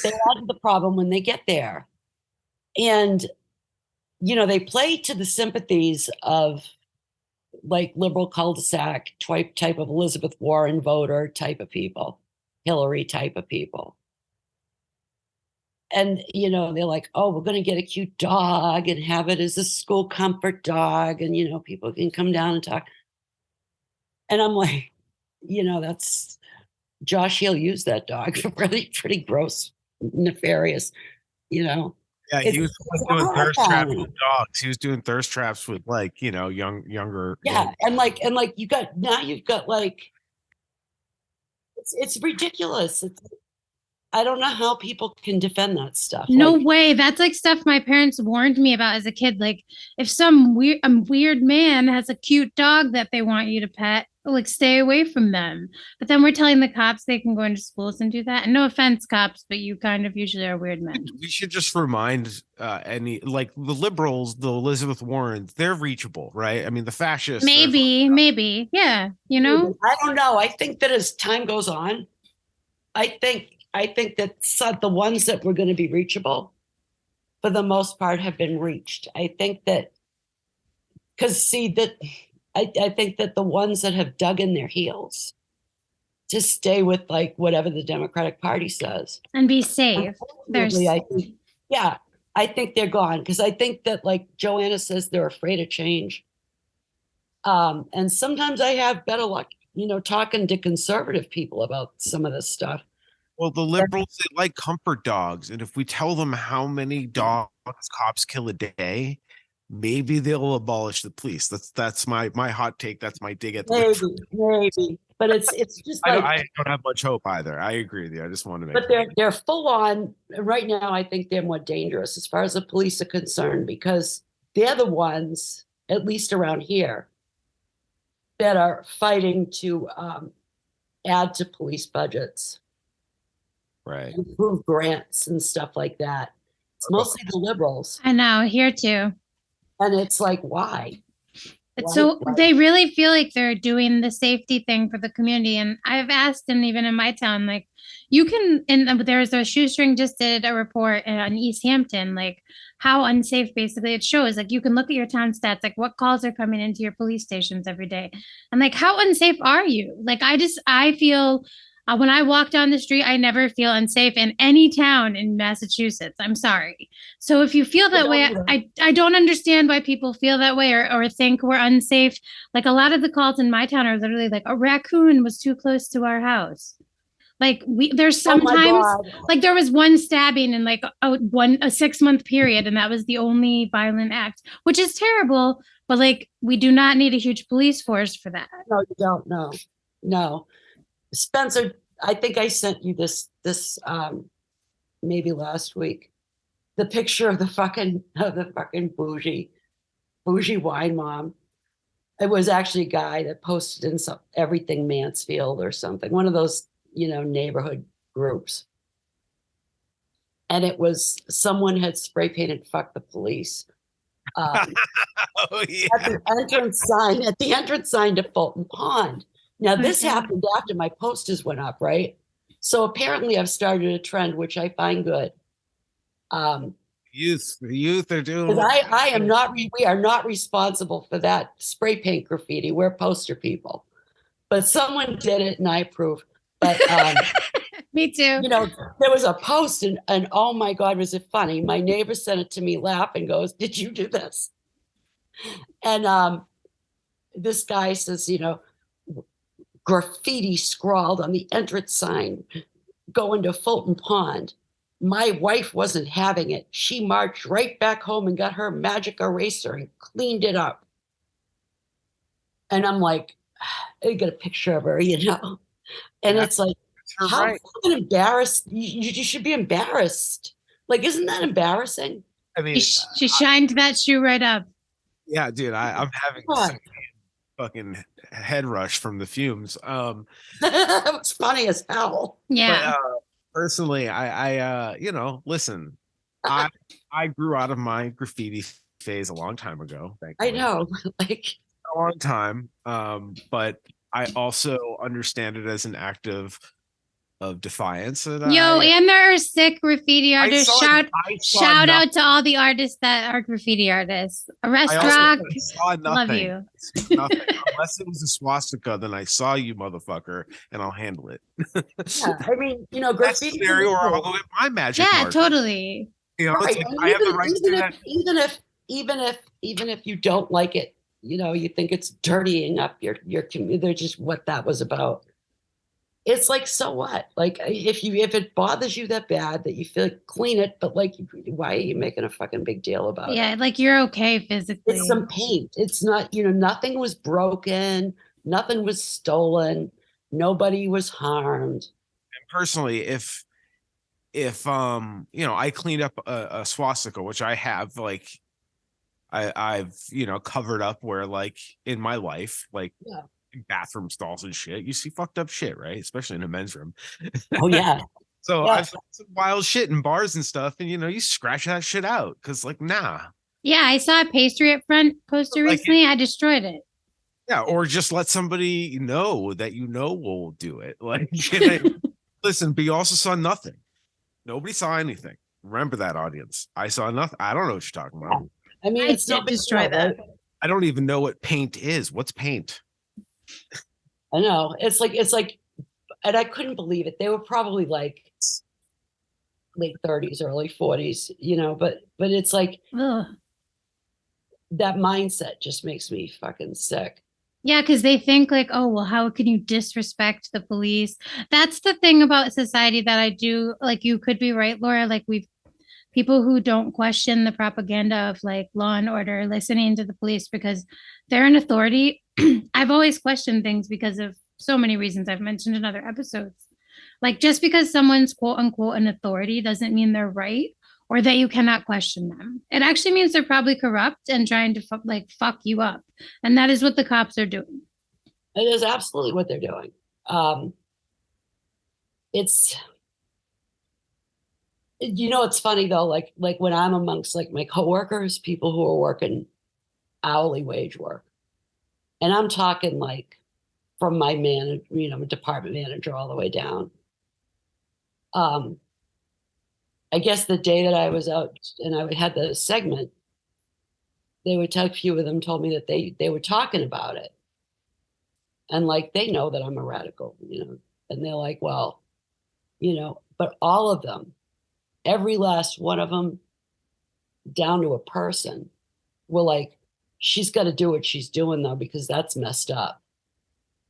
they add to the problem when they get there, and they play to the sympathies of like liberal cul-de-sac type of Elizabeth Warren voter type of people, Hillary type of people. And, they're like, oh, we're going to get a cute dog and have it as a school comfort dog. And, people can come down and talk. And I'm like, that's Josh Hill used that dog for really pretty gross, nefarious, Yeah, he was doing thirst traps with dogs. He was doing thirst traps with younger. Yeah, and you've got like, it's ridiculous. I don't know how people can defend that stuff. No way. That's like stuff my parents warned me about as a kid. Like, if some weird man has a cute dog that they want you to pet, like, stay away from them. But then we're telling the cops they can go into schools and do that. And no offense, cops, but you kind of usually are weird men. We should just remind the liberals, the Elizabeth Warrens, they're reachable, right? The fascists. Maybe. Yeah. I don't know. I think that as time goes on, I think that the ones that were going to be reachable, for the most part, have been reached. I think that, I think that the ones that have dug in their heels to stay with like whatever the Democratic Party says and be safe. I think they're gone, because I think that, like Joanna says, they're afraid of change. And sometimes I have better luck, talking to conservative people about some of this stuff. Well, the liberals, they like comfort dogs. And if we tell them how many dogs cops kill a day, maybe they'll abolish the police. That's my hot take. That's my dig at the maybe. but it's just like, I don't have much hope either. I agree with you. I just want to make. but they're full on right now. I think they're more dangerous as far as the police are concerned because they're the ones, at least around here, that are fighting to add to police budgets, Right. improve grants and stuff like that. It's mostly the liberals, I know, here too. and it's like, why? But Why- so why- they really feel like they're doing the safety thing for the community. And I've asked, and even in my town, like you can, and there's a shoestring just did a report on East Hampton, like how unsafe basically it shows. Like you can look at your town stats, like what calls are coming into your police stations every day. And like, how unsafe are you? Like, I feel when I walk down the street, I never feel unsafe in any town in Massachusetts. I'm sorry. So if you feel that way, I don't understand why people feel that way or think we're unsafe. Like a lot of the calls in my town are literally like a raccoon was too close to our house. Like there's Oh my sometimes God. like there was one stabbing in like a 6-month period, and that was the only violent act, which is terrible. But like we do not need a huge police force for that. No, you don't. No. Spencer, I think I sent you this maybe last week. The picture of the fucking bougie wine mom. It was actually a guy that posted in some everything Mansfield or something, one of those, neighborhood groups. And it was someone had spray painted "fuck the police" Oh yeah. at the entrance sign to Fulton Pond. Now, this happened after my posters went up, right? So apparently I've started a trend, which I find good. The youth are doing. Because we are not responsible for that spray paint graffiti. We're poster people. But someone did it and I approve. But, Me too. there was a post and oh my God, was it funny? My neighbor sent it to me laughing, goes, "Did you do this?" And this guy says, graffiti scrawled on the entrance sign, "Going to Fulton Pond. My wife wasn't having it. She marched right back home and got her magic eraser and cleaned it up." And I'm like, I get a picture of her, and it's like, how right. fucking embarrassed. You should be embarrassed. Like, isn't that embarrassing? I mean, She shined that shoe right up. yeah, dude, I'm having What? some fucking head rush from the fumes. It was funny as hell. Yeah. But personally, I listen, I grew out of my graffiti phase a long time ago. I know. Like, a long time. But I also understand it as an act of defiance. And And there are sick graffiti artists. Shout out to all the artists that are graffiti artists. Arrest Rock. Saw nothing. Love you. Nothing. Unless it was a swastika, then I saw you, motherfucker, and I'll handle it. yeah, I mean, That's the graffiti. scenario where I'll go get my magic Yeah, mark. totally. Right. It's like, I have the right to do that. Even if you don't like it, you think it's dirtying up your community. They're just what that was about. It's like, so what? Like, if it bothers you that bad that you feel like, clean it, but like, why are you making a fucking big deal about it? Yeah, like you're okay physically. It's some paint. It's not, nothing was broken, nothing was stolen, nobody was harmed. And personally, if I cleaned up a swastika, which I have, like I've covered up where, like, in my life, like, Yeah. in bathroom stalls and shit, you see fucked up shit, right? Especially in a men's room. Oh yeah. So Yeah. I've seen some wild shit in bars and stuff, and you scratch that shit out because, like, nah. Yeah, I saw a pastry up front poster Like recently. I destroyed it. Yeah, or just let somebody know that will do it. Like, listen, but you also saw nothing. Nobody saw anything. Remember that, audience. I saw nothing. I don't know what you're talking about. I mean, I it's did not big destroy deal, that. right? I don't even know what paint is. What's paint? I know. It's like, and I couldn't believe it. They were probably like late 30s, early 40s, but it's like Ugh. that mindset just makes me fucking sick. Yeah, because they think like, oh, well, how can you disrespect the police? That's the thing about society that I do. Like, you could be right, Laura. Like, people who don't question the propaganda of like law and order listening to the police because they're an authority. I've always questioned things because of so many reasons I've mentioned in other episodes. Like just because someone's quote unquote an authority doesn't mean they're right or that you cannot question them. It actually means they're probably corrupt and trying to fuck you up. And that is what the cops are doing. It is absolutely what they're doing. It's, you know, it's funny though, like when I'm amongst like my coworkers, people who are working hourly wage work, and I'm talking like from my manager, you know, department manager all the way down. I guess the day that I was out and I had the segment, they would tell, a few of them told me that they were talking about it. And like, they know that I'm a radical, you know, and they're like, well, you know, but all of them, every last one of them, down to a person, were like, she's got to do what she's doing though, because that's messed up.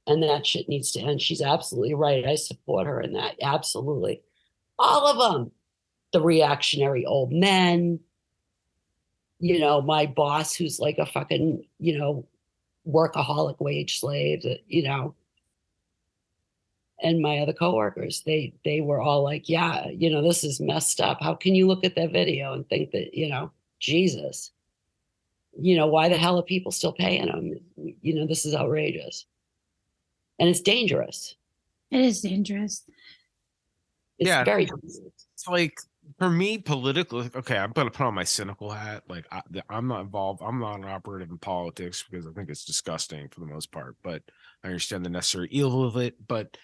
And that shit needs to end. She's absolutely right. I support her in that. Absolutely. All of them. The reactionary old men, you know, my boss who's like a fucking, you know, workaholic wage slave, you know, and my other coworkers, they were all like, yeah, you know, this is messed up. How can you look at that video and think that, you know, Jesus, you know, why the hell are people still paying them? You know, this is outrageous. And it's dangerous. It is dangerous. It's very dangerous. It's like, for me, politically, okay, I'm going to put on my cynical hat. Like, I'm not involved. I'm not an operative in politics because I think it's disgusting for the most part, but I understand the necessary evil of it. But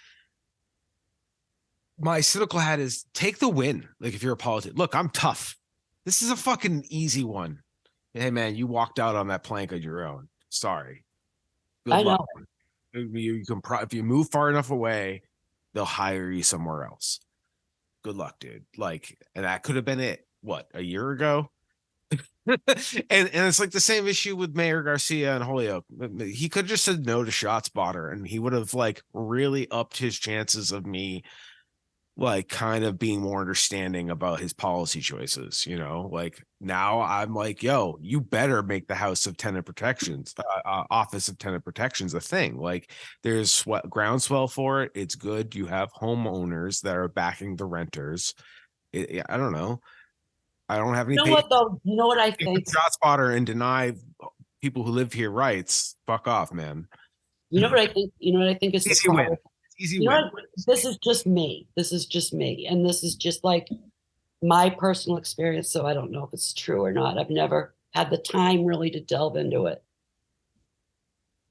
my cynical hat is take the win. Like, if you're a politician, look, I'm tough. This is a fucking easy one. Hey, man, you walked out on that plank on your own. Sorry. Good I luck. know. You can if you move far enough away, they'll hire you somewhere else. Good luck, dude. Like, and that could have been it. What, a year ago? and it's like the same issue with Mayor Garcia and Holyoke. He could have just said no to ShotSpotter, and he would have like really upped his chances of me like kind of being more understanding about his policy choices, you know. Like now I'm like, yo, you better make the House of Tenant Protections, Office of Tenant Protections a thing. Like there's groundswell for it. It's good. You have homeowners that are backing the renters. I don't know. I don't have any. You know what though? You know what I think? ShotSpotter and deny people who live here rights. Fuck off, man. You know what I think? You know what I think is the problem? Easy you win. know what? This is just me. This is just me. And this is just like my personal experience. So I don't know if it's true or not. I've never had the time really to delve into it.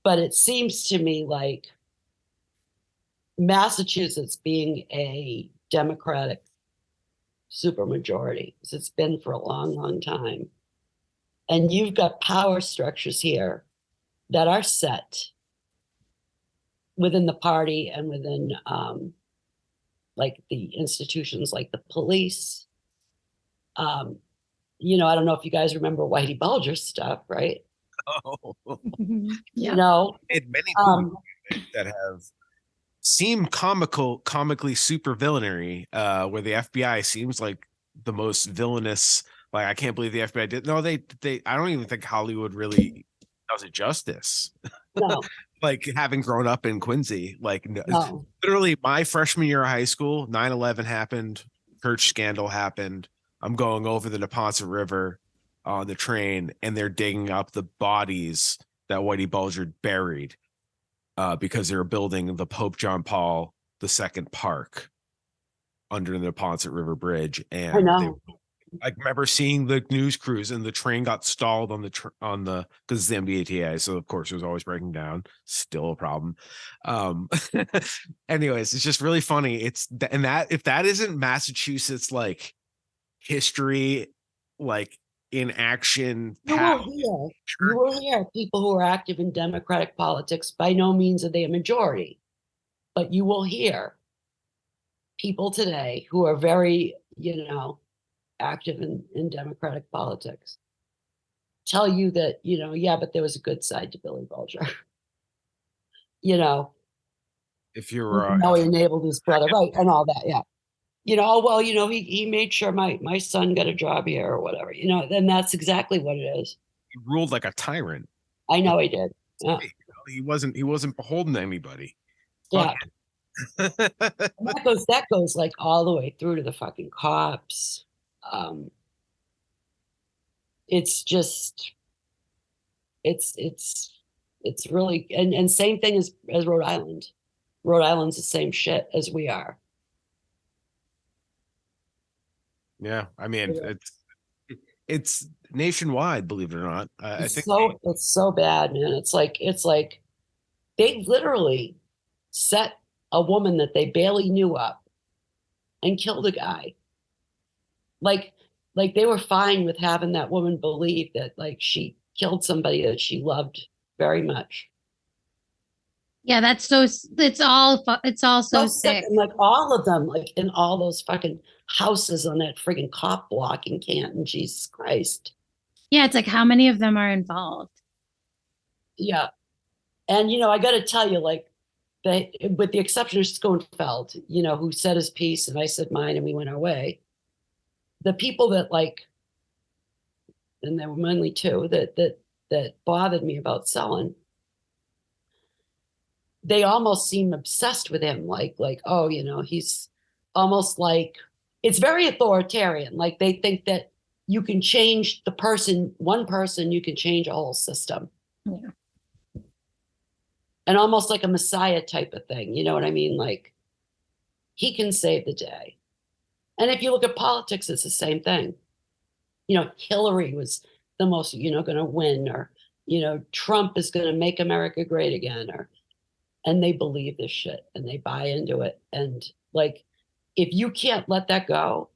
But it seems to me like Massachusetts being a Democratic supermajority, as it's been for a long, long time. And you've got power structures here that are set within the party and within like the institutions like the police. You know, I don't know if you guys remember Whitey Bulger's stuff, right? Oh. Yeah. You know, many that have seemed comically super villainary, where the FBI seems like the most villainous. Like, I can't believe the FBI did. No, they I don't even think Hollywood really does it justice. no. Like having grown up in Quincy, like No. literally my freshman year of high school, 9/11 happened, church scandal happened. I'm going over the Neponset River on the train, and they're digging up the bodies that Whitey Bulger buried because they were building the Pope John Paul II Park under the Neponset River Bridge. And I know. I remember seeing the news crews, and the train got stalled on the because it's the MBTA, so of course it was always breaking down. Still a problem. Anyways, it's just really funny. It's and that if that isn't Massachusetts like history, like in action, You will hear people who are active in Democratic politics. By no means are they a majority, but you will hear people today who are very, you know, active in Democratic politics tell you that, you know, yeah, but there was a good side to Billy Bulger. You know, if you're he enabled his brother, right, and all that, yeah. You know, oh, well, you know, he made sure my son got a job here or whatever, you know, then that's exactly what it is. he ruled like a tyrant. I know he did. Yeah. He wasn't beholden to anybody. Yeah. Fuck it. That goes like all the way through to the fucking cops. It's just it's really and same thing as Rhode Island. Rhode Island's the same shit as we are. Yeah, I mean, Yeah. it's nationwide, believe it or not. I think It's so bad, man. It's like they literally set a woman that they barely knew up and killed a guy. Like they were fine with having that woman believe that like she killed somebody that she loved very much. Yeah, it's all so sick. And like all of them, like in all those fucking houses on that friggin' cop block in Canton, Jesus Christ. Yeah, it's like how many of them are involved? Yeah. And I gotta tell you, like they, with the exception of Schoenfeld, who said his piece and I said mine and we went our way. The people that like, and there were mainly two that bothered me about Selin, they almost seem obsessed with him, like oh, he's almost like it's very authoritarian. Like they think that you can change one person, you can change a whole system. Yeah. And almost like a messiah type of thing. You know what I mean? Like he can save the day. And if you look at politics, it's the same thing. Hillary was the most, going to win, or, Trump is going to make America great again, and they believe this shit and they buy into it. And like, if you can't let that go,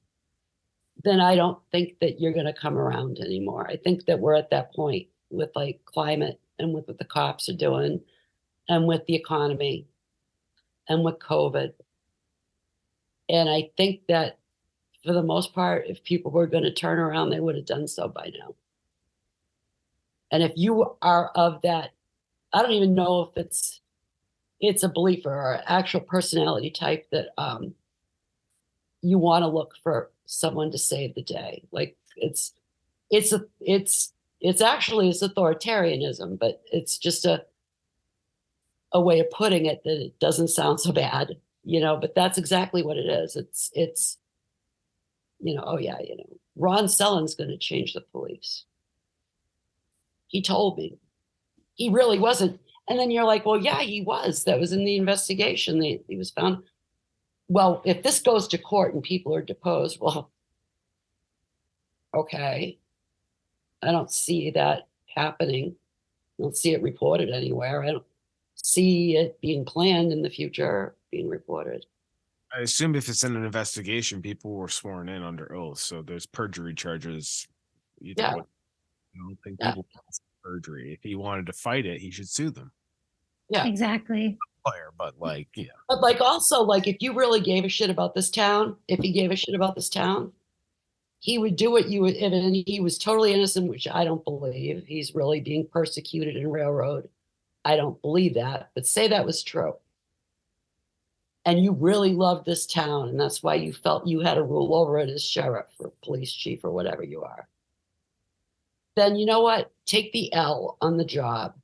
then I don't think that you're going to come around anymore. I think that we're at that point with like climate and with what the cops are doing and with the economy and with COVID. And I think that for the most part, if people were going to turn around, they would have done so by now. And if you are of that, I don't even know if it's a belief or an actual personality type that you want to look for someone to save the day. Like it's actually authoritarianism, but it's just a way of putting it that it doesn't sound so bad, but that's exactly what it is. It's oh yeah, Ron Sellen's going to change the police. He told me he really wasn't. And then you're like, well, yeah, he was. That was in the investigation. He was found. Well, if this goes to court and people are deposed, well, okay. I don't see that happening. I don't see it reported anywhere. I don't see it being planned in the future, being reported. I assume if it's in an investigation, people were sworn in under oath, so there's perjury charges. Yeah. I don't think people pass perjury. If he wanted to fight it, he should sue them. Yeah, exactly. But like, yeah. But like also, like if you really gave a shit about this town, if he gave a shit about this town, he would do what you would, and he was totally innocent, which I don't believe. He's really being persecuted and railroad. I don't believe that, but say that was true. And you really loved this town, and that's why you felt you had to rule over it as sheriff or police chief or whatever you are. Then you know what? Take the L on the job,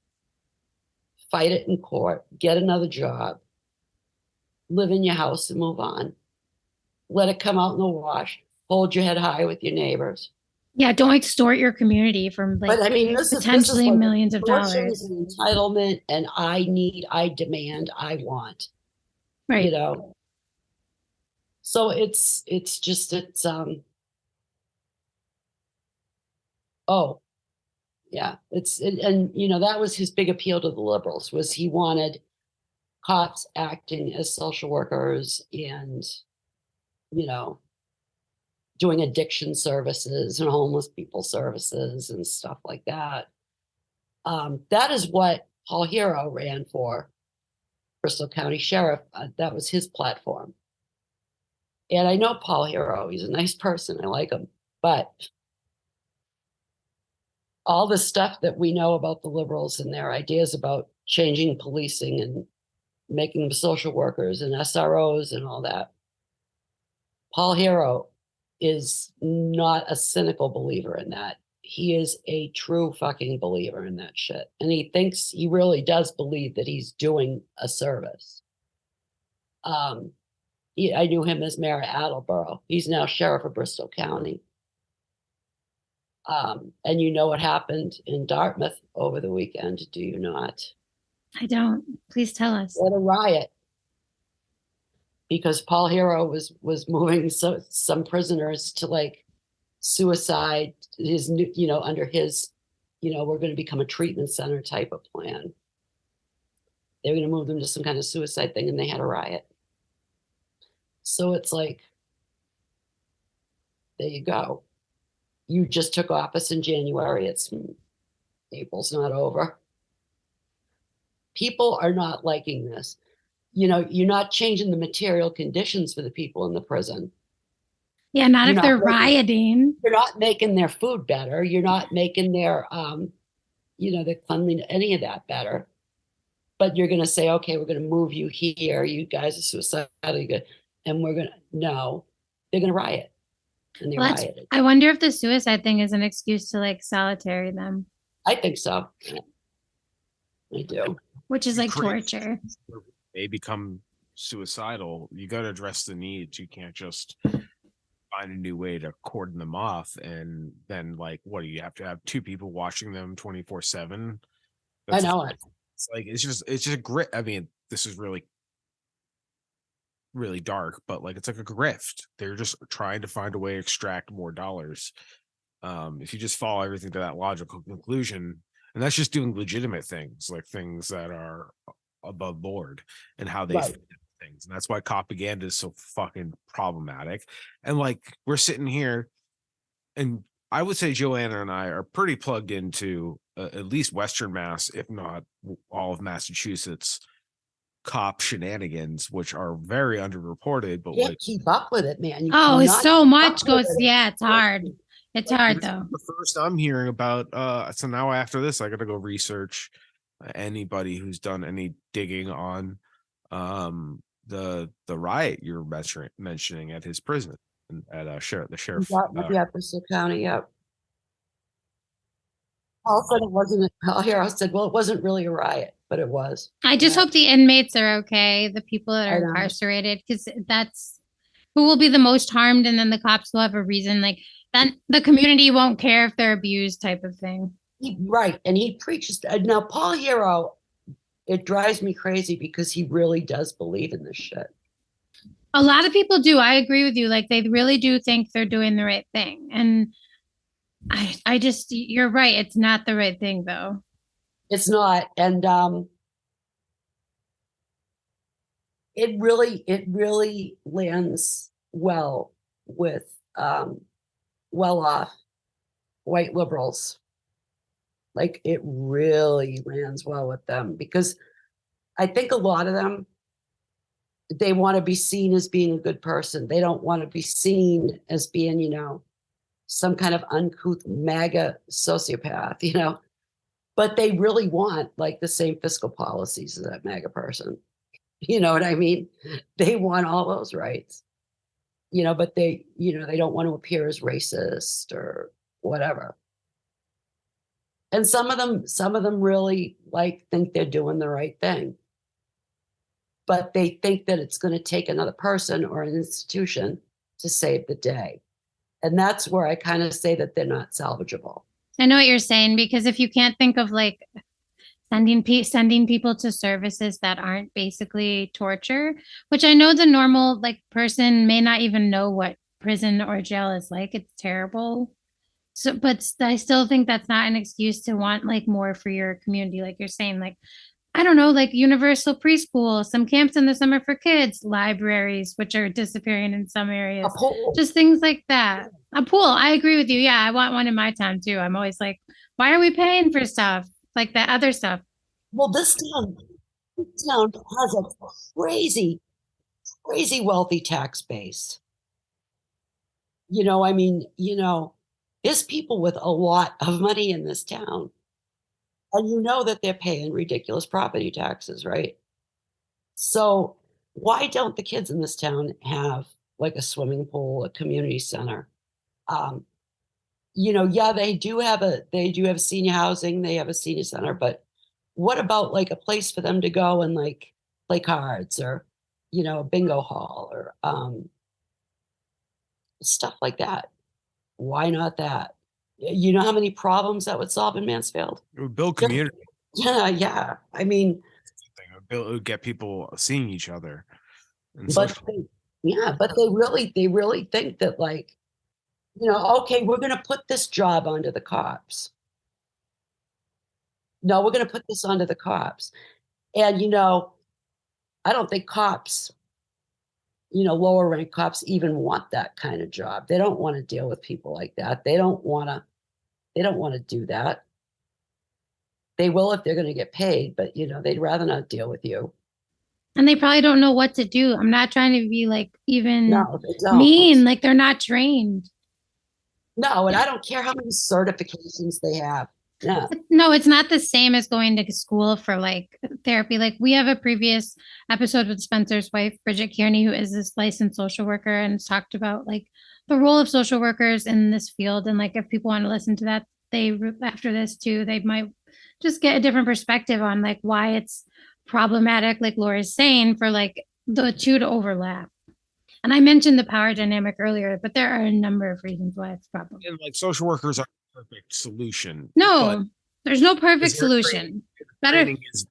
fight it in court, get another job, live in your house and move on. Let it come out in the wash. Hold your head high with your neighbors. Yeah, don't extort your community from like but I mean, potentially this is like millions of dollars. And entitlement, and I demand, I want. Right. So oh yeah, and that was his big appeal to the liberals, was he wanted cops acting as social workers and doing addiction services and homeless people services and stuff like that. That is what Paul Hero ran for Bristol County Sheriff. That was his platform. And I know Paul Hero, he's a nice person, I like him, but all the stuff that we know about the liberals and their ideas about changing policing and making them social workers and SROs and all that, Paul Hero is not a cynical believer in that. He is a true fucking believer in that shit. And he really does believe that he's doing a service. I knew him as Mayor of Attleboro. He's now Sheriff of Bristol County. And you know what happened in Dartmouth over the weekend, do you not? I don't. Please tell us. What a riot. Because Paul Hero was moving some prisoners to like suicide, his new, under his, we're going to become a treatment center type of plan. They were going to move them to some kind of suicide thing, and they had a riot. So it's like, there you go. You just took office in January. April's not over. People are not liking this. You're not changing the material conditions for the people in the prison. Yeah, not You're if they're not making- rioting. You're not making their food better. You're not making their, their cleanliness, any of that better. But you're going to say, okay, we're going to move you here. You guys are suicidal. And no, they're going to riot. And they rioted. I wonder if the suicide thing is an excuse to like solitary them. I think so. I do. Which is like torture. They become suicidal. You got to address the needs. You can't just find a new way to cordon them off. And then like, what do you have to have 2 people watching them 24/7? I know it. It's like, it's just a grit. I mean, this is really dark, but like, it's like a grift. They're just trying to find a way to extract more dollars. If you just follow everything to that logical conclusion, and that's just doing legitimate things, like things that are above board and how they Right. fit things. And that's why propaganda is so fucking problematic. And like, we're sitting here, and I would say Joanna and I are pretty plugged into at least Western Mass, if not all of Massachusetts, cop shenanigans, which are very underreported. But You can't like, keep up with it, man. You Oh, it's cannot so keep much up goes. with it. Yeah, it's hard. It's like, hard this is though. the first I'm hearing about. So now after this, I got to go research anybody who's done any digging on the riot you're mentioning at his prison at the sheriff. Yeah, Bristol County. Yeah. Paul said it wasn't. Paul Hero said, well, it wasn't really a riot, but it was. I just Yeah. hope the inmates are okay, the people that I are know. incarcerated, because that's who will be the most harmed, and then the cops will have a reason. Like then the community won't care if they're abused, type of thing. Right. And he preaches. Now, Paul Hero, it drives me crazy because he really does believe in this shit. A lot of people do. I agree with you. Like they really do think they're doing the right thing, and I just, you're right. It's not the right thing though. It's not. And it really lands well with well-off white liberals. Like it really lands well with them, because I think a lot of them, they want to be seen as being a good person. They don't want to be seen as being, some kind of uncouth MAGA sociopath, but they really want like the same fiscal policies as that MAGA person. You know what I mean? They want all those rights, but they don't want to appear as racist or whatever. And some of them really like think they're doing the right thing, but they think that it's going to take another person or an institution to save the day. And that's where I kind of say that they're not salvageable. I know what you're saying, because if you can't think of like sending people to services that aren't basically torture, which I know the normal like person may not even know what prison or jail is like. It's terrible. So, but I still think that's not an excuse to want like more for your community. Like you're saying, like, I don't know, like universal preschool, some camps in the summer for kids, libraries, which are disappearing in some areas, A pool. just things like that. A pool. I agree with you. Yeah, I want one in my town too. I'm always like, why are we paying for stuff like that other stuff? Well, this town has a crazy wealthy tax base. There's people with a lot of money in this town. And that they're paying ridiculous property taxes, right? So why don't the kids in this town have like a swimming pool, a community center? Yeah, they do have senior housing, they have a senior center, but what about like a place for them to go and like play cards or you know, a bingo hall or stuff like that. Why not that? You know how many problems that would solve in Mansfield? It would build Just- community. yeah. I mean, It would get people seeing each other. And but social. but they really think that, like, you know, okay, we're going to put this job onto the cops. No, we're going to put this onto the cops. And, you know, I don't think cops, you know, lower rank cops even want that kind of job. They don't want to deal with people like that. They don't want to do that. They will if they're going to get paid, but you know, they'd rather not deal with you. And they probably don't know what to do. I'm not trying to be like even No, they don't. mean, like they're not trained. No, and I don't care how many certifications they have. Yeah. No, it's not the same as going to school for like therapy. Like we have a previous episode with Spencer's wife, Bridget Kearney, who is this licensed social worker and has talked about like the role of social workers in this field. And like if people want to listen to that, after this too, they might just get a different perspective on like why it's problematic, like Laura's saying, for like the two to overlap. And I mentioned the power dynamic earlier, but there are a number of reasons why it's a problem. And like social workers are the perfect solution. No, there's no perfect is there solution. Better. Training is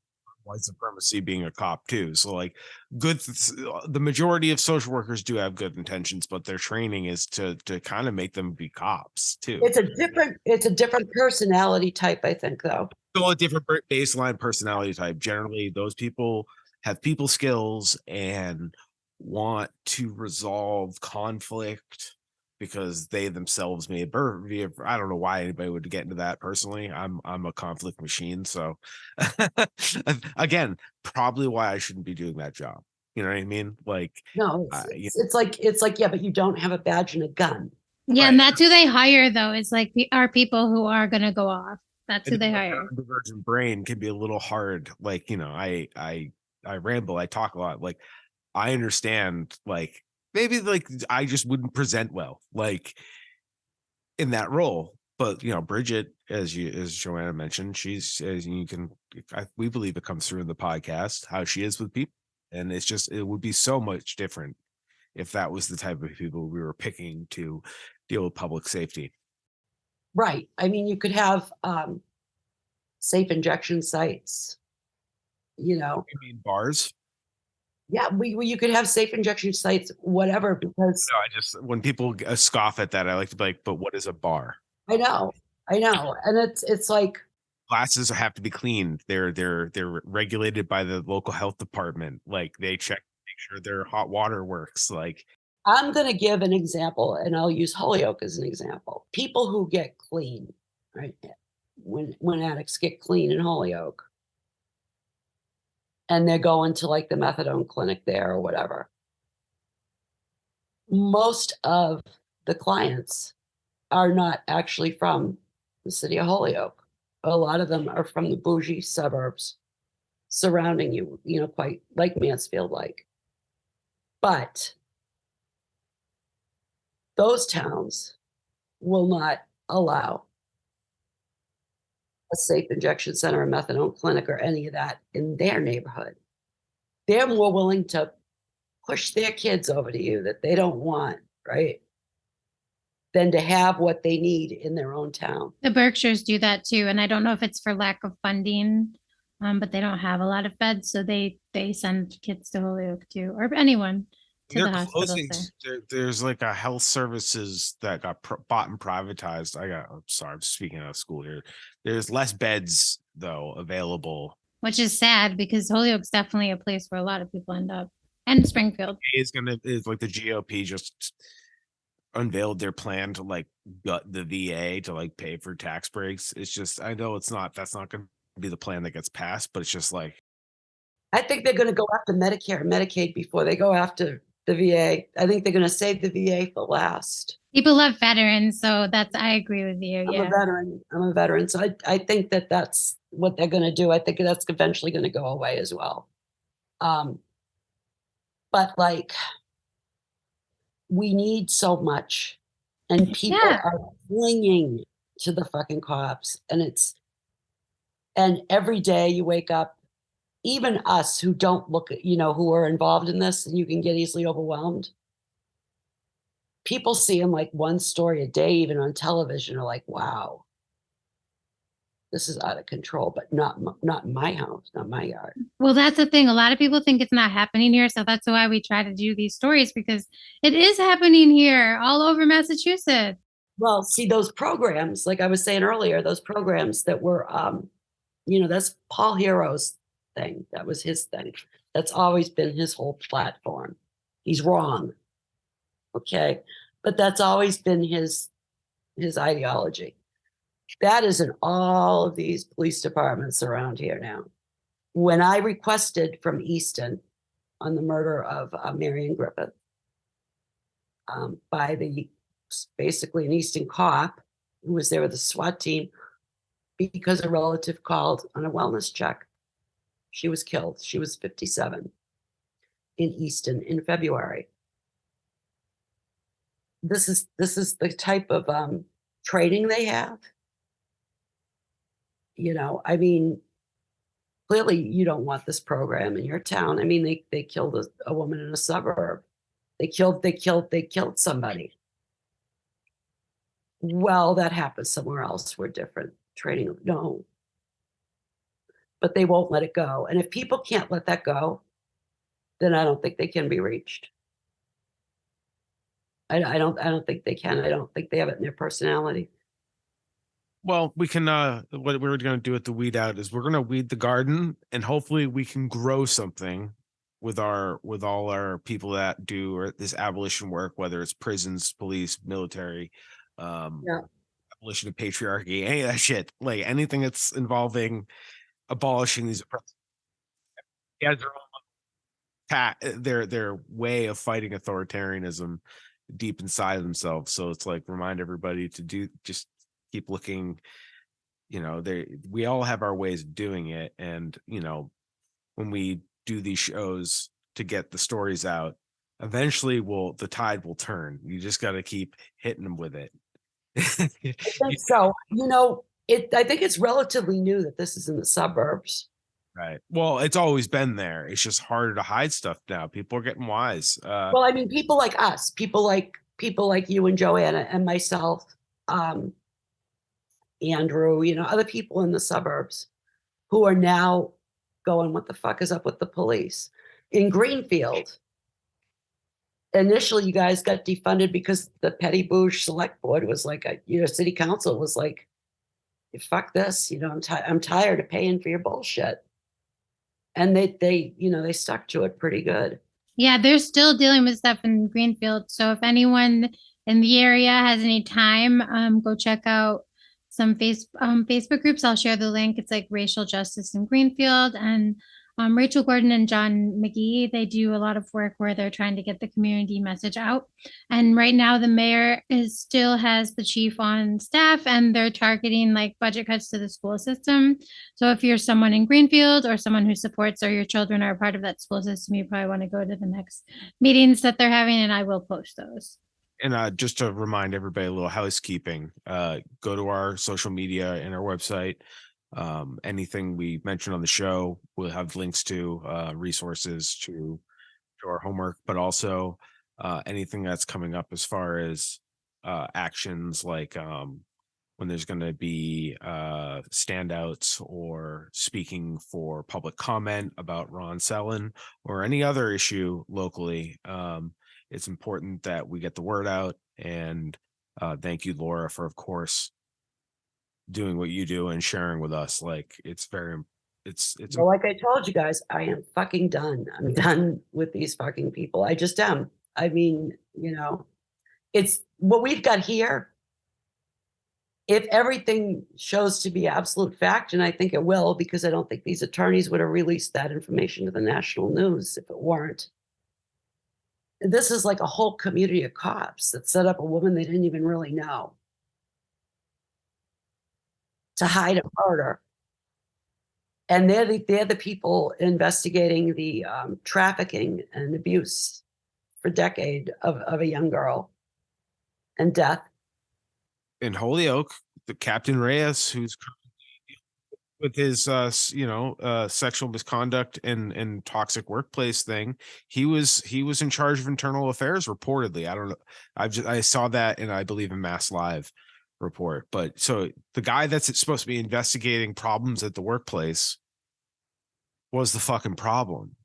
white supremacy being a cop too. So like the majority of social workers do have good intentions, but their training is to kind of make them be cops too. It's a different personality type, I think, though. Still a different baseline personality type. Generally, those people have people skills and want to resolve conflict because they themselves may be. I don't know why anybody would get into that personally. I'm a conflict machine. So again, probably why I shouldn't be doing that job. You know what I mean? Like, no, it's like, yeah, but you don't have a badge and a gun. Yeah, right. And that's who they hire though. It's like our people who are gonna go off. That's who they hire. The virgin brain can be a little hard. Like, you know, I ramble, I talk a lot. Like, I understand, like, maybe like I just wouldn't present well, like in that role. But you know, Bridget, as Joanna mentioned, she's, as you can, we believe it comes through in the podcast how she is with people, and it's just, it would be so much different if that was the type of people we were picking to deal with public safety. Right. I mean, you could have safe injection sites. You know, I mean, bars. Yeah, you could have safe injection sites, whatever. Because no, I just, when people scoff at that, I like to be like, but what is a bar? I know, and it's like glasses have to be cleaned. They're regulated by the local health department. Like they check, make sure their hot water works. Like, I'm going to give an example, and I'll use Holyoke as an example. People who get clean, right? When addicts get clean in Holyoke, and they're going to like the methadone clinic there or whatever, most of the clients are not actually from the city of Holyoke. A lot of them are from the bougie suburbs surrounding you, you know, quite like Mansfield like. But those towns will not allow a safe injection center, a methadone clinic, or any of that in their neighborhood. They're more willing to push their kids over to you that they don't want, right? Than to have what they need in their own town. The Berkshires do that too. And I don't know if it's for lack of funding, but they don't have a lot of beds. So they send kids to Holyoke too, or anyone to the hospital. There's like a health services that got bought and privatized. I'm sorry, I'm speaking out of school here. There's less beds though available, which is sad because Holyoke's definitely a place where a lot of people end up. And Springfield is like the GOP just unveiled their plan to like gut the VA to like pay for tax breaks. It's just, I know that's not going to be the plan that gets passed, but it's just like, I think they're going to go after Medicare and Medicaid before they go after the VA. I think they're going to save the VA for last. People love veterans, so I agree with you. I'm a veteran. So I think that's what they're going to do. I think that's eventually going to go away as well. But like, we need so much, and people are clinging to the fucking cops, and every day you wake up even us who don't look at, who are involved in this, and you can get easily overwhelmed. People see them like one story a day, even on television, are like, wow, this is out of control, but not in my house, not my yard. Well, that's the thing. A lot of people think it's not happening here. So that's why we try to do these stories, because it is happening here all over Massachusetts. Well, see, those programs, like I was saying earlier, those programs that were, that's Paul Hero's thing. That was his thing. That's always been his whole platform. He's wrong. Okay. But that's always been his ideology. That is in all of these police departments around here now. When I requested from Easton on the murder of Marion Griffith by basically an Easton cop who was there with the SWAT team, because a relative called on a wellness check, she was killed. She was 57 in Easton in February. This is the type of training they have. I mean, clearly you don't want this program in your town. I mean, they killed a woman in a suburb. They killed somebody. Well, that happens somewhere else. We're different. Training, no. But they won't let it go. And if people can't let that go, then I don't think they can be reached. I don't think they can. I don't think they have it in their personality. Well, we can what we're going to do at the weed out is we're going to weed the garden, and hopefully we can grow something with all our people that do this abolition work, whether it's prisons, police, military, abolition of patriarchy, any of that shit, like anything that's involving abolishing these their way of fighting authoritarianism deep inside themselves. So it's like, remind everybody to just keep looking. We all have our ways of doing it, and when we do these shows to get the stories out, eventually the tide will turn. You just got to keep hitting them with it. I think so. I think it's relatively new that this is in the suburbs. Right. Well, it's always been there. It's just harder to hide stuff now. People are getting wise. Well, I mean, people like us, people like you and Joanna and myself, Andrew, other people in the suburbs who are now going, what the fuck is up with the police? In Greenfield, initially you guys got defunded because the Petty Bouge Select Board was like, city council was like, fuck this, I'm tired of paying for your bullshit. And they stuck to it pretty good. Yeah, they're still dealing with stuff in Greenfield. So if anyone in the area has any time, go check out some Facebook groups. I'll share the link. It's like Racial Justice in Greenfield, and Rachel Gordon and John McGee, they do a lot of work where they're trying to get the community message out. And right now the mayor still has the chief on staff, and they're targeting like budget cuts to the school system. So if you're someone in Greenfield or someone who supports, or your children are a part of that school system, you probably want to go to the next meetings that they're having, and I will post those. And just to remind everybody, a little housekeeping, go to our social media and our website. Anything we mentioned on the show, we'll have links to resources to our homework, but also anything that's coming up as far as actions, like when there's going to be standouts or speaking for public comment about Ron Sellin or any other issue locally. It's important that we get the word out, and thank you, Laura, for, of course, doing what you do and sharing with us. Like, it's well, like I told you guys, I am fucking done. I'm done with these fucking people. I just am. I mean, it's what we've got here. If everything shows to be absolute fact, and I think it will, because I don't think these attorneys would have released that information to the national news if it weren't. This is like a whole community of cops that set up a woman they didn't even really know to hide a murder. And they're the people investigating the trafficking and abuse for decade of a young girl and death. In Holyoke, the Captain Reyes, who's with his sexual misconduct and toxic workplace thing. He was in charge of internal affairs reportedly. I don't know. I saw that in, I believe, in Mass Live report. But so the guy that's supposed to be investigating problems at the workplace was the fucking problem.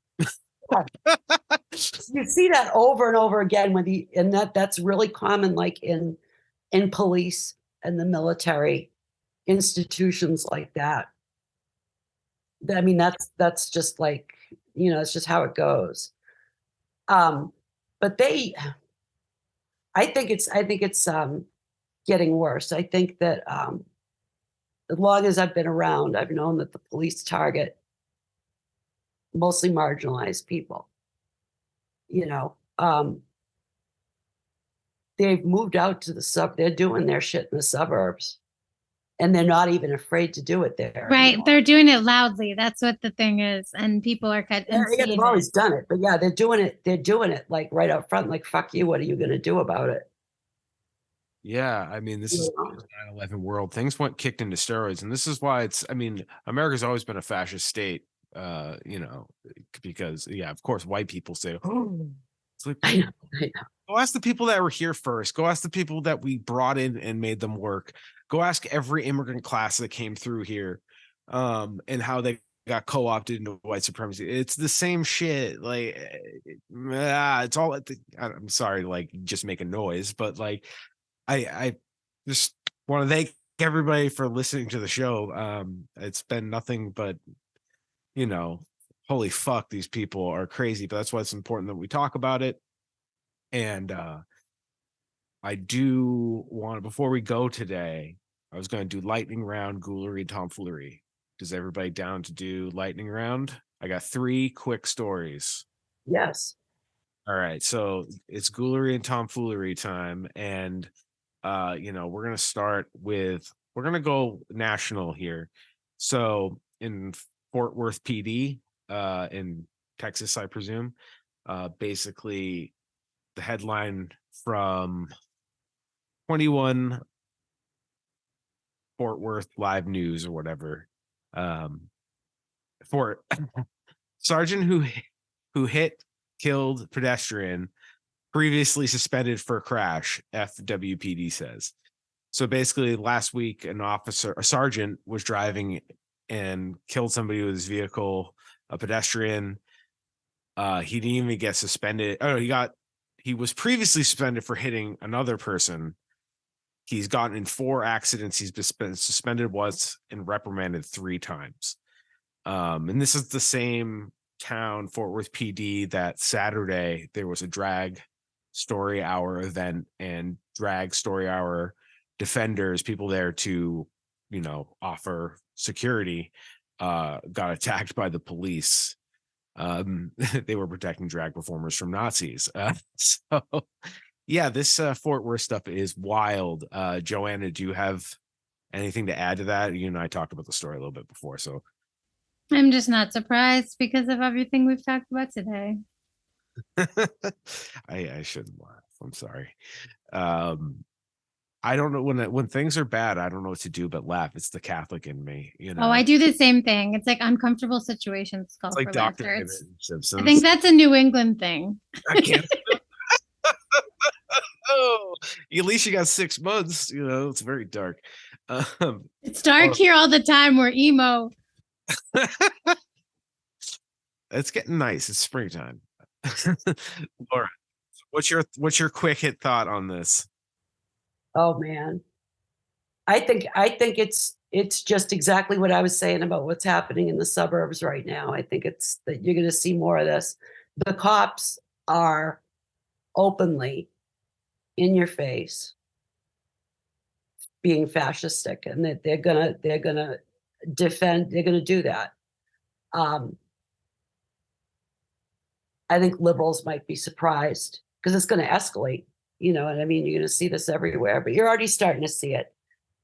You see that over and over again and that's really common, like in police and the military institutions like that. I mean, that's just like, it's just how it goes. But I think it's getting worse. I think that as long as I've been around, I've known that the police target mostly marginalized people. They've moved out to they're doing their shit in the suburbs, and they're not even afraid to do it there. Right. anymore. They're doing it loudly. That's what the thing is. And people are They've always done it, but yeah, they're doing it like right up front, like, fuck you, what are you going to do about it? Yeah, I mean, this is 9/11 world. Things went kicked into steroids, and this is why America's always been a fascist state. Because of course, white people say, "Oh, it's like." I know. Go ask the people that were here first. Go ask the people that we brought in and made them work. Go ask every immigrant class that came through here, and how they got co-opted into white supremacy. It's the same shit. Like, it's all I'm sorry, like, just make a noise, but like, I just want to thank everybody for listening to the show. It's been nothing but, holy fuck, these people are crazy, but that's why it's important that we talk about it. And I do want to, before we go today, I was going to do lightning round, ghoulery, and tomfoolery. Is everybody down to do lightning round? I got 3 quick stories. Yes. All right, so it's ghoulery and tomfoolery time, and we're gonna go national here. So in Fort Worth PD, in Texas, I presume, basically the headline from 21 Fort Worth Live News or whatever, for sergeant who killed pedestrian previously suspended for crash, FWPD says. So basically last week, a sergeant was driving and killed somebody with his vehicle, a pedestrian. He didn't even get suspended. He was previously suspended for hitting another person. He's gotten in 4 accidents. He's been suspended once and reprimanded 3 times. And this is the same town, Fort Worth PD, that Saturday there was a drag story hour event, and drag story hour defenders, people there to offer security, got attacked by the police. They were protecting drag performers from Nazis. So yeah, this Fort Worth stuff is wild. Joanna, do you have anything to add to that? You and I talked about the story a little bit before, so I'm just not surprised because of everything we've talked about today. I shouldn't laugh. I'm sorry. I don't know, when things are bad, I don't know what to do but laugh. It's the Catholic in me, Oh, I do the same thing. It's like uncomfortable situations call It's like for Dr. laughter. Simpsons. I think that's a New England thing. I can't. Oh, at least you got 6 months. It's very dark. It's dark here all the time. We're emo. It's getting nice. It's springtime. Laura, what's your quick hit thought on this? Oh man, I think it's just exactly what I was saying about what's happening in the suburbs right now. I think it's that you're going to see more of this. The cops are openly in your face being fascistic, and that they're gonna defend. They're gonna do that. I think liberals might be surprised because it's going to escalate. And I mean, you're going to see this everywhere, but you're already starting to see it.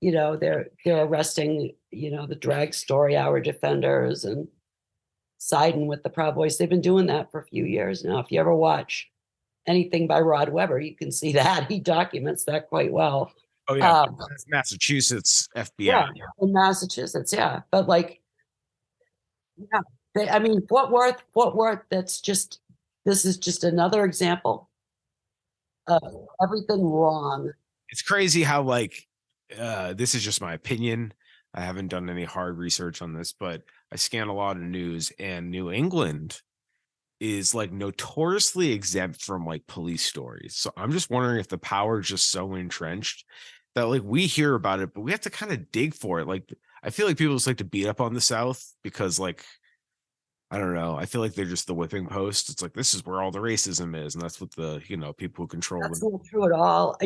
They're arresting, the drag story hour defenders and siding with the Proud Boys. They've been doing that for a few years now. If you ever watch anything by Rod Webber, you can see that he documents that quite well. Oh yeah, Um, that's Massachusetts FBI. yeah, in Massachusetts, yeah. But like, yeah, I mean, Fort Worth, this is just another example of everything wrong. It's crazy how like this is just my opinion. I haven't done any hard research on this, but I scan a lot of news, and New England is like notoriously exempt from like police stories. So I'm just wondering if the power is just so entrenched that like we hear about it, but we have to kind of dig for it. Like I feel like people just like to beat up on the South because like I don't know. I feel like they're just the whipping post. It's like this is where all the racism is, and that's what the people who control That's them. not true at all.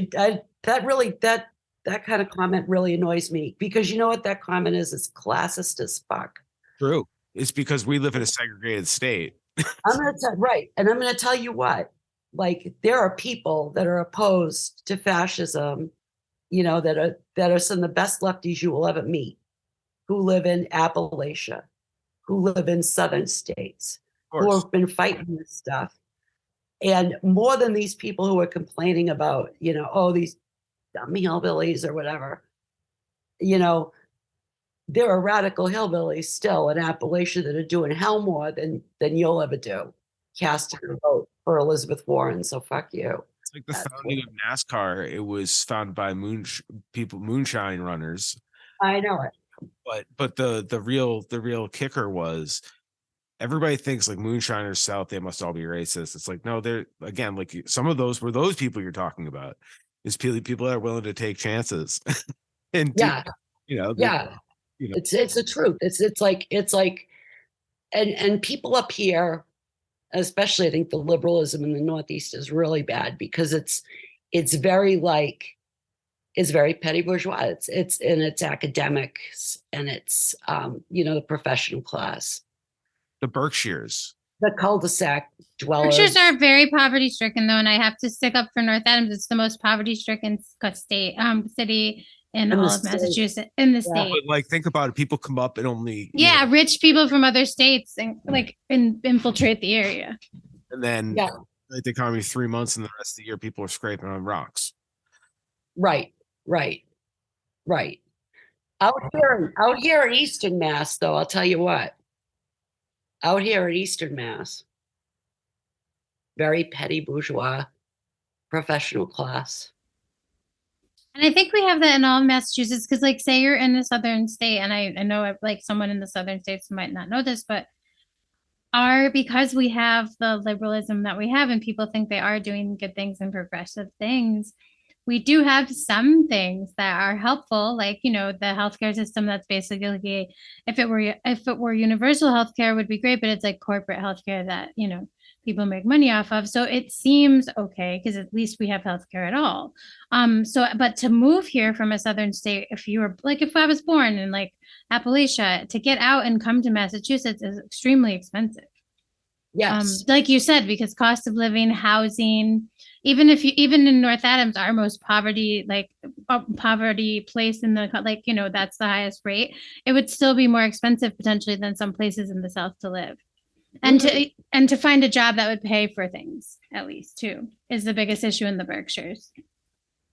That kind of comment really annoys me because you know what that comment is? It's classist as fuck. True. It's because we live in a segregated state. Right. And I'm gonna tell you what, like there are people that are opposed to fascism, that are some of the best lefties you will ever meet, who live in Appalachia, who live in southern states, Of who course. have been fighting this stuff. And more than these people who are complaining about, oh, these dumb hillbillies or whatever, you know, there are radical hillbillies still in Appalachia that are doing hell more than you'll ever do, casting a vote for Elizabeth Warren. So fuck you. It's like the That's founding of NASCAR. It was founded by moonshine runners. I know it. But the real kicker was everybody thinks like moonshiners south, they must all be racist. It's like no, they're again like some of those were those people you're talking about. Is people that are willing to take chances and do, Yeah, they, yeah. It's the truth. It's like and people up here, especially I think the liberalism in the Northeast is really bad because it's very like it's very petty bourgeois. It's academics and it's the professional class, the Berkshires. the cul-de-sac dwellers. Berkshires are very poverty stricken though, and I have to stick up for North Adams. It's the most poverty stricken city in In the all of state. Massachusetts in the Yeah. state. But like think about it, people come up and only Yeah, rich people from other states and like infiltrate the area. and then Yeah. like the economy 3 months and the rest of the year people are scraping on rocks. Right. Out here in Eastern Mass, though, I'll tell you what. Out here in Eastern Mass, very petty bourgeois, professional class. And I think we have that in all of Massachusetts because, like, say you're in a southern state, and I know like someone in the southern states might not know this, but because we have the liberalism that we have, and people think they are doing good things and progressive things, we do have some things that are helpful, like the healthcare system. That's basically if it were universal healthcare would be great, but it's like corporate healthcare that people make money off of. So it seems okay because at least we have healthcare at all. But to move here from a southern state, if I was born in like Appalachia, to get out and come to Massachusetts is extremely expensive. Yes. Like you said, because cost of living, housing, even in North Adams, our most poverty place in the that's the highest rate. It would still be more expensive potentially than some places in the South to live, and to find a job that would pay for things at least too is the biggest issue in the Berkshires.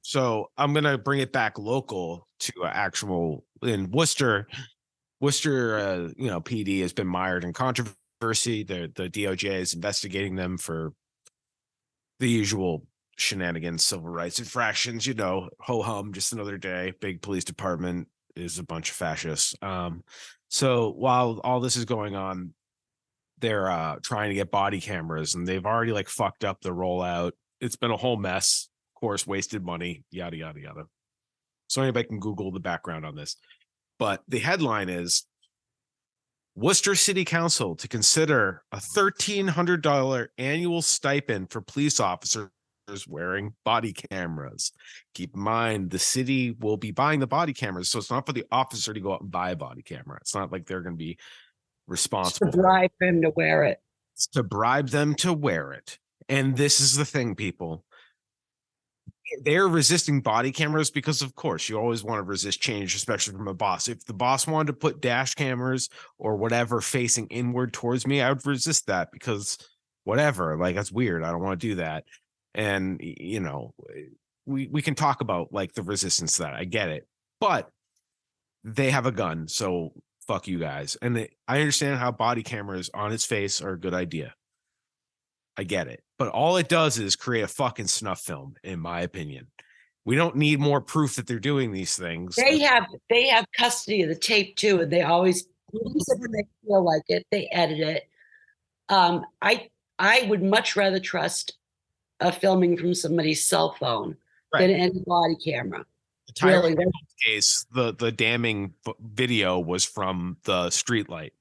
So I'm gonna bring it back local to actual in Worcester. PD has been mired in controversy. The DOJ is investigating them for the usual shenanigans, civil rights infractions. Ho hum, just another day. Big police department is a bunch of fascists. So while all this is going on, they're trying to get body cameras, and they've already like fucked up the rollout. It's been a whole mess. Of course, wasted money. Yada yada yada. So anybody can Google the background on this. But the headline is Worcester City Council to consider a $1,300 annual stipend for police officers wearing body cameras. Keep in mind, the city will be buying the body cameras, so it's not for the officer to go out and buy a body camera. It's not like they're going to be responsible. To bribe him to wear it. It's to bribe them to wear it. And this is the thing, people. They're resisting body cameras because, of course, you always want to resist change, especially from a boss. If the boss wanted to put dash cameras or whatever facing inward towards me, I would resist that because whatever, like that's weird. I don't want to do that. And, we can talk about like the resistance to that. I get it, but they have a gun, so fuck you guys. And I understand how body cameras on its face are a good idea. I get it, but all it does is create a fucking snuff film, in my opinion. We don't need more proof that they're doing these things. They have custody of the tape too, and they always release it when they feel like it. They edit it. I would much rather trust a filming from somebody's cell phone than any body camera. Really, case the damning video was from the streetlight.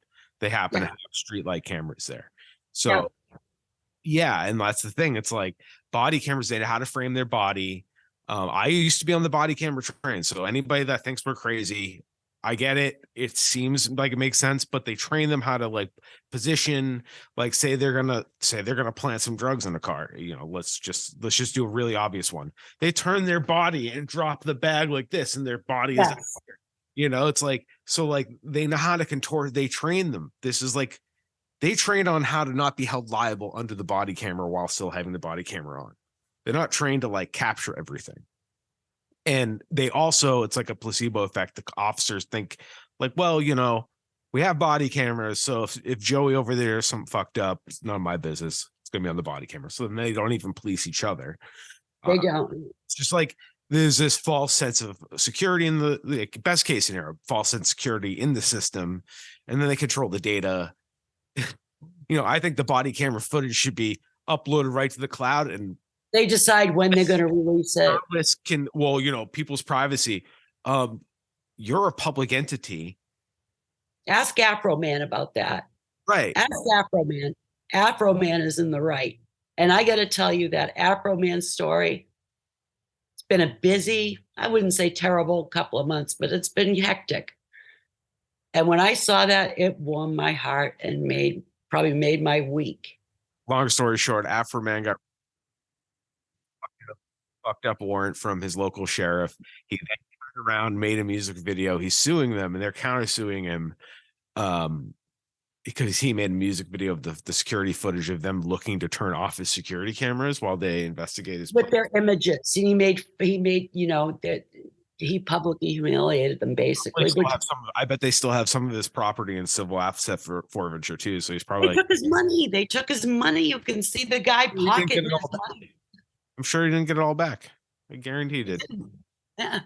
They happen to have streetlight cameras there, so yeah, and that's the thing. It's like body cameras, they know how to frame their body. I used to be on the body camera train, so anybody that thinks we're crazy, I get it. It seems like it makes sense, but they train them how to like position, like say they're gonna plant some drugs in a car. You know, let's just do a really obvious one. They turn their body and drop the bag like this, and their body is, you know, it's like, so like they know how to contort. They train them. This is like they train on how to not be held liable under the body camera while still having the body camera on. They're not trained to like capture everything. And they also, it's like a placebo effect. The officers think like, well, you know, we have body cameras. So if Joey over there is something fucked up, it's none of my business. It's going to be on the body camera. So then they don't even police each other. They don't. It's just like there's this false sense of security in the best case scenario, false sense of security in the system. And then they control the data. You know, I think the body camera footage should be uploaded right to the cloud, and they decide when they're going to release it. Well, you know, people's privacy. You're a public entity. Ask Afro Man about that. Right. Ask Afro Man. Afro Man is in the right. And I got to tell you that Afro Man story, it's been a busy, I wouldn't say terrible couple of months, but it's been hectic. And when I saw that, it warmed my heart and probably made my week. Long story short, Afro Man got fucked up warrant from his local sheriff. He then turned around, made a music video. He's suing them, and they're countersuing him because he made a music video of the security footage of them looking to turn off his security cameras while they investigate his with their images. And he made you know, that he publicly humiliated them basically. I bet they still have some of his property in civil asset for forfeiture too. So he's probably took his money. They took his money. You can see the guy pocketing his money. I'm sure he didn't get it all back. I guarantee he did. Yeah.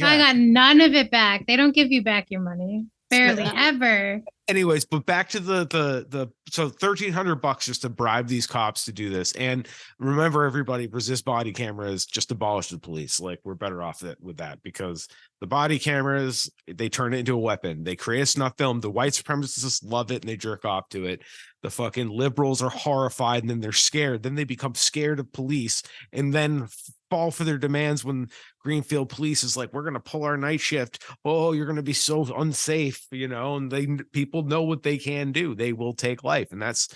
I got none of it back. They don't give you back your money. Barely ever. Anyways, but back to the so $1,300 just to bribe these cops to do this. And remember, everybody, resist body cameras, just abolish the police. Like, we're better off with that, because the body cameras, they turn it into a weapon. They create a snuff film. The white supremacists love it and they jerk off to it. The fucking liberals are horrified and then they're scared. Then they become scared of police and then fall for their demands when Greenfield police is like, we're going to pull our night shift. Oh, you're going to be so unsafe, you know, and people know what they can do. They will take life. And that's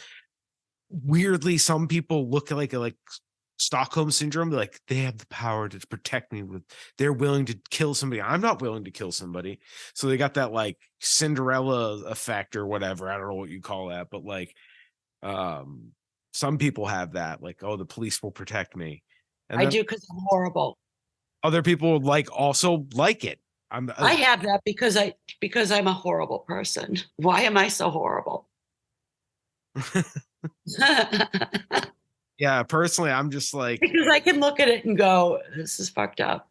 weirdly, some people look like Stockholm syndrome. Like, they have the power to protect me. They're willing to kill somebody. I'm not willing to kill somebody. So they got that like Cinderella effect or whatever. I don't know what you call that, but like, some people have that, like, oh, the police will protect me. And I do, because I'm horrible. Other people also like it. I have that because I'm a horrible person. Why am I so horrible? Yeah, personally, I'm just like, because I can look at it and go, this is fucked up.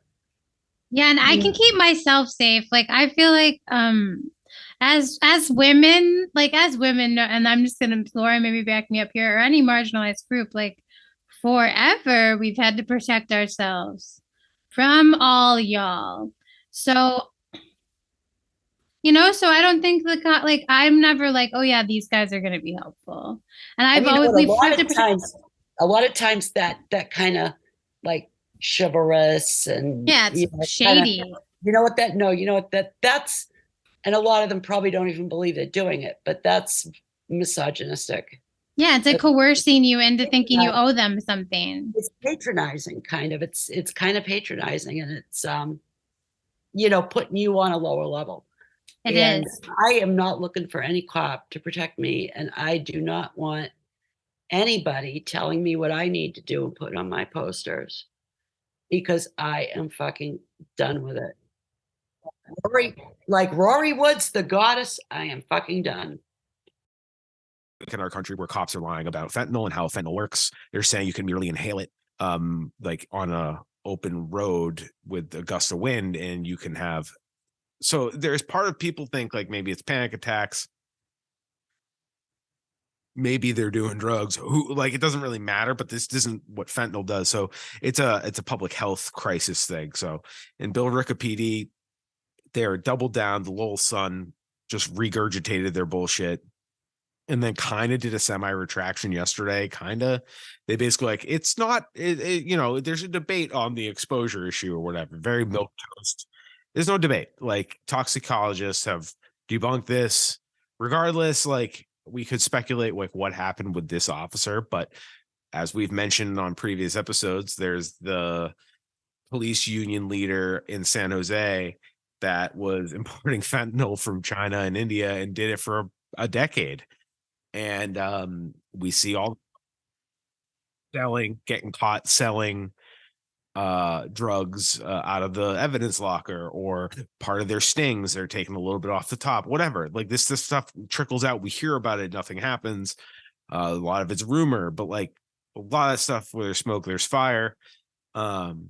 Yeah, and I can keep myself safe. Like, I feel like as women, and I'm just gonna, Laura, maybe back me up here, or any marginalized group, like, forever we've had to protect ourselves from all y'all. So, you know, so I don't think I'm never like, oh yeah, these guys are gonna be helpful. And a lot of times that kind of like chivalrous and it's shady. That's, and a lot of them probably don't even believe they're doing it, but that's misogynistic. Yeah, it's like coercing you into thinking you owe them something. It's patronizing, kind of. It's kind of patronizing, and it's putting you on a lower level. It is. I am not looking for any cop to protect me, and I do not want anybody telling me what I need to do and put on my posters. because I am fucking done with it. Rory Woods, the goddess, I am fucking done. In our country where cops are lying about fentanyl and how fentanyl works. They're saying you can merely inhale it like on a open road with a gust of wind, and you can have. So there's part of people think like maybe it's panic attacks. Maybe they're doing drugs. Who, like, it doesn't really matter, but this isn't what fentanyl does. So it's a public health crisis thing. So in Billerica PD, they're doubled down. The Lowell Sun just regurgitated their bullshit and then kind of did a semi retraction yesterday. They basically like, it's not there's a debate on the exposure issue or whatever, very milk toast. There's no debate. Like, toxicologists have debunked this. Regardless, like, we could speculate like what happened with this officer, but as we've mentioned on previous episodes, there's the police union leader in San Jose that was importing fentanyl from China and India and did it for a decade. And we see all getting caught selling drugs out of the evidence locker, or part of their stings they're taking a little bit off the top, whatever. Like, this stuff trickles out, we hear about it, nothing happens. A lot of it's rumor, but like a lot of stuff where there's smoke there's fire. And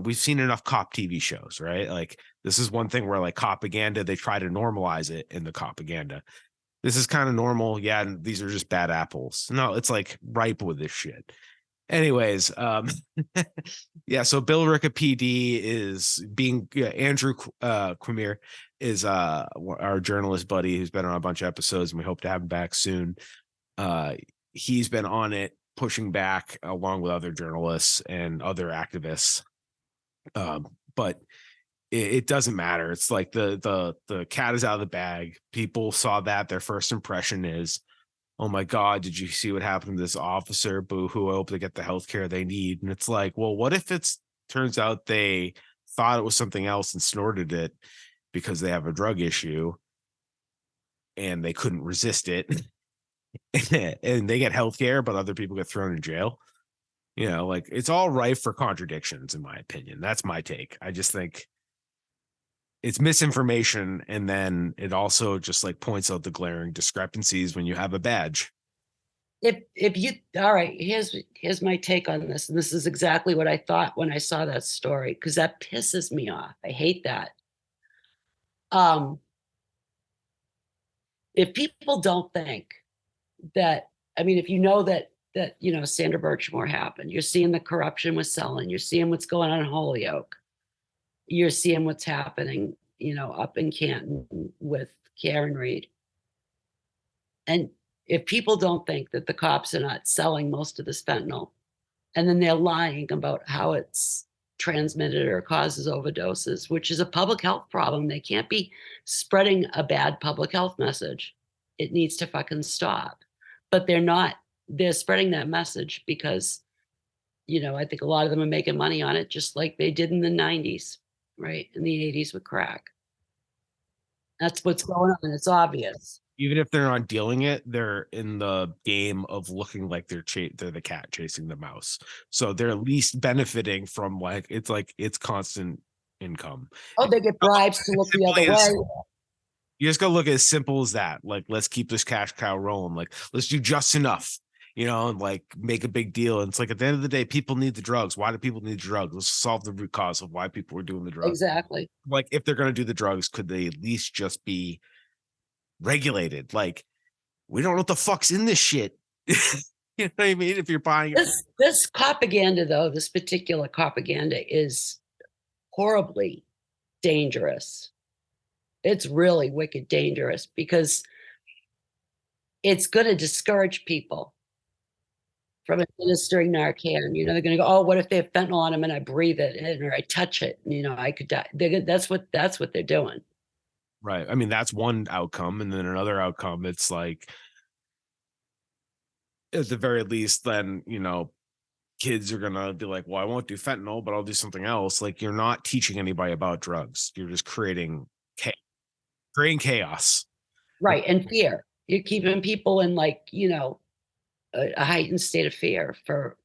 we've seen enough cop TV shows, right? Like, this is one thing where like propaganda, they try to normalize it in the propaganda. This is kind of normal. Yeah, and these are just bad apples. No, it's like ripe with this shit. Anyways, yeah, so Billerica PD is being Andrew Quamir is our journalist buddy who's been on a bunch of episodes, and we hope to have him back soon. He's been on it, pushing back along with other journalists and other activists. But it doesn't matter. It's like the cat is out of the bag. People saw that. Their first impression is, oh my God, did you see what happened to this officer? Boo hoo, I hope they get the health care they need. And it's like, well, what if turns out they thought it was something else and snorted it because they have a drug issue and they couldn't resist it and they get health care, but other people get thrown in jail? Like, it's all rife for contradictions, in my opinion. That's my take. I just think it's misinformation, and then it also just like points out the glaring discrepancies when you have a badge. If you all right, here's my take on this, and this is exactly what I thought when I saw that story, because that pisses me off. I hate that. If people don't think that, I mean, if you know that Sandra Birchmore happened, you're seeing the corruption with Selling, you're seeing what's going on in Holyoke, you're seeing what's happening, up in Canton with Karen Reed. And if people don't think that the cops are not selling most of this fentanyl, and then they're lying about how it's transmitted or causes overdoses, which is a public health problem, they can't be spreading a bad public health message. It needs to fucking stop. But they're spreading that message because, I think a lot of them are making money on it, just like they did in the 90s. Right, in the 80s with crack. That's what's going on. It's obvious. Even if they're not dealing it, they're in the game of looking like they're the cat chasing the mouse. So they're at least benefiting from it's constant income. Oh, they get bribes to look the other way. You just gotta look as simple as that. Like, let's keep this cash cow rolling. Like, let's do just enough. And like make a big deal. And it's like, at the end of the day, people need the drugs. Why do people need drugs? Let's solve the root cause of why people are doing the drugs. Exactly. Like, if they're going to do the drugs, could they at least just be regulated? Like, we don't know what the fuck's in this shit. You know what I mean? If you're buying this propaganda, though, this particular propaganda is horribly dangerous. It's really wicked dangerous because it's going to discourage people from administering Narcan. They're going to go, oh, what if they have fentanyl on them and I breathe it in or I touch it? I could die. That's what they're doing. Right. I mean, that's one outcome. And then another outcome, it's like, at the very least, then, kids are going to be like, well, I won't do fentanyl, but I'll do something else. Like, you're not teaching anybody about drugs. You're just creating chaos. Right. And fear. You're keeping people in a heightened state of fear for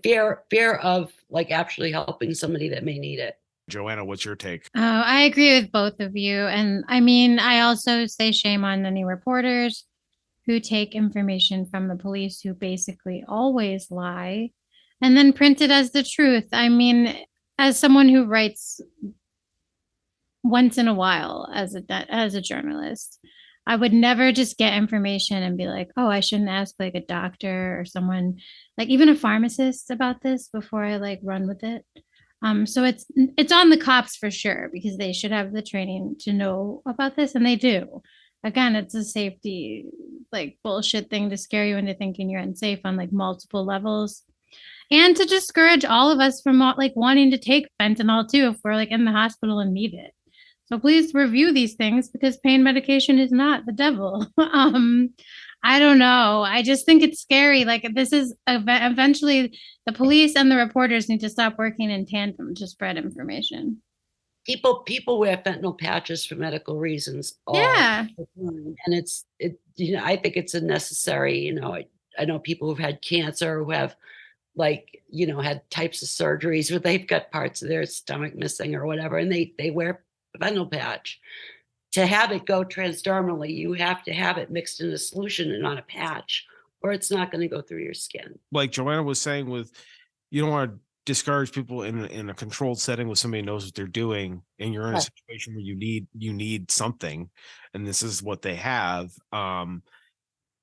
fear of like actually helping somebody that may need it. Joanna, what's your take? Oh, I agree with both of you. And I mean, I also say shame on any reporters who take information from the police who basically always lie and then print it as the truth. I mean, as someone who writes once in a while as a journalist, I would never just get information and be like, oh, I shouldn't ask like a doctor or someone, like even a pharmacist about this before I like run with it. So it's on the cops for sure because they should have the training to know about this, and they do. Again, it's a safety like bullshit thing to scare you into thinking you're unsafe on like multiple levels, and to discourage all of us from like wanting to take fentanyl too if we're like in the hospital and need it. So please review these things because pain medication is not the devil. I don't know. I just think it's scary. Like this is eventually the police and the reporters need to stop working in tandem to spread information. People wear fentanyl patches for medical reasons Yeah. and I think it's a necessary, I know people who've had cancer who have like, had types of surgeries where they've got parts of their stomach missing or whatever, and they wear a fentanyl patch. To have it go transdermally, you have to have it mixed in a solution and not a patch, or it's not going to go through your skin. Like Joanna was saying, you don't want to discourage people in a controlled setting with somebody who knows what they're doing, and you're in a situation where you need something, and this is what they have.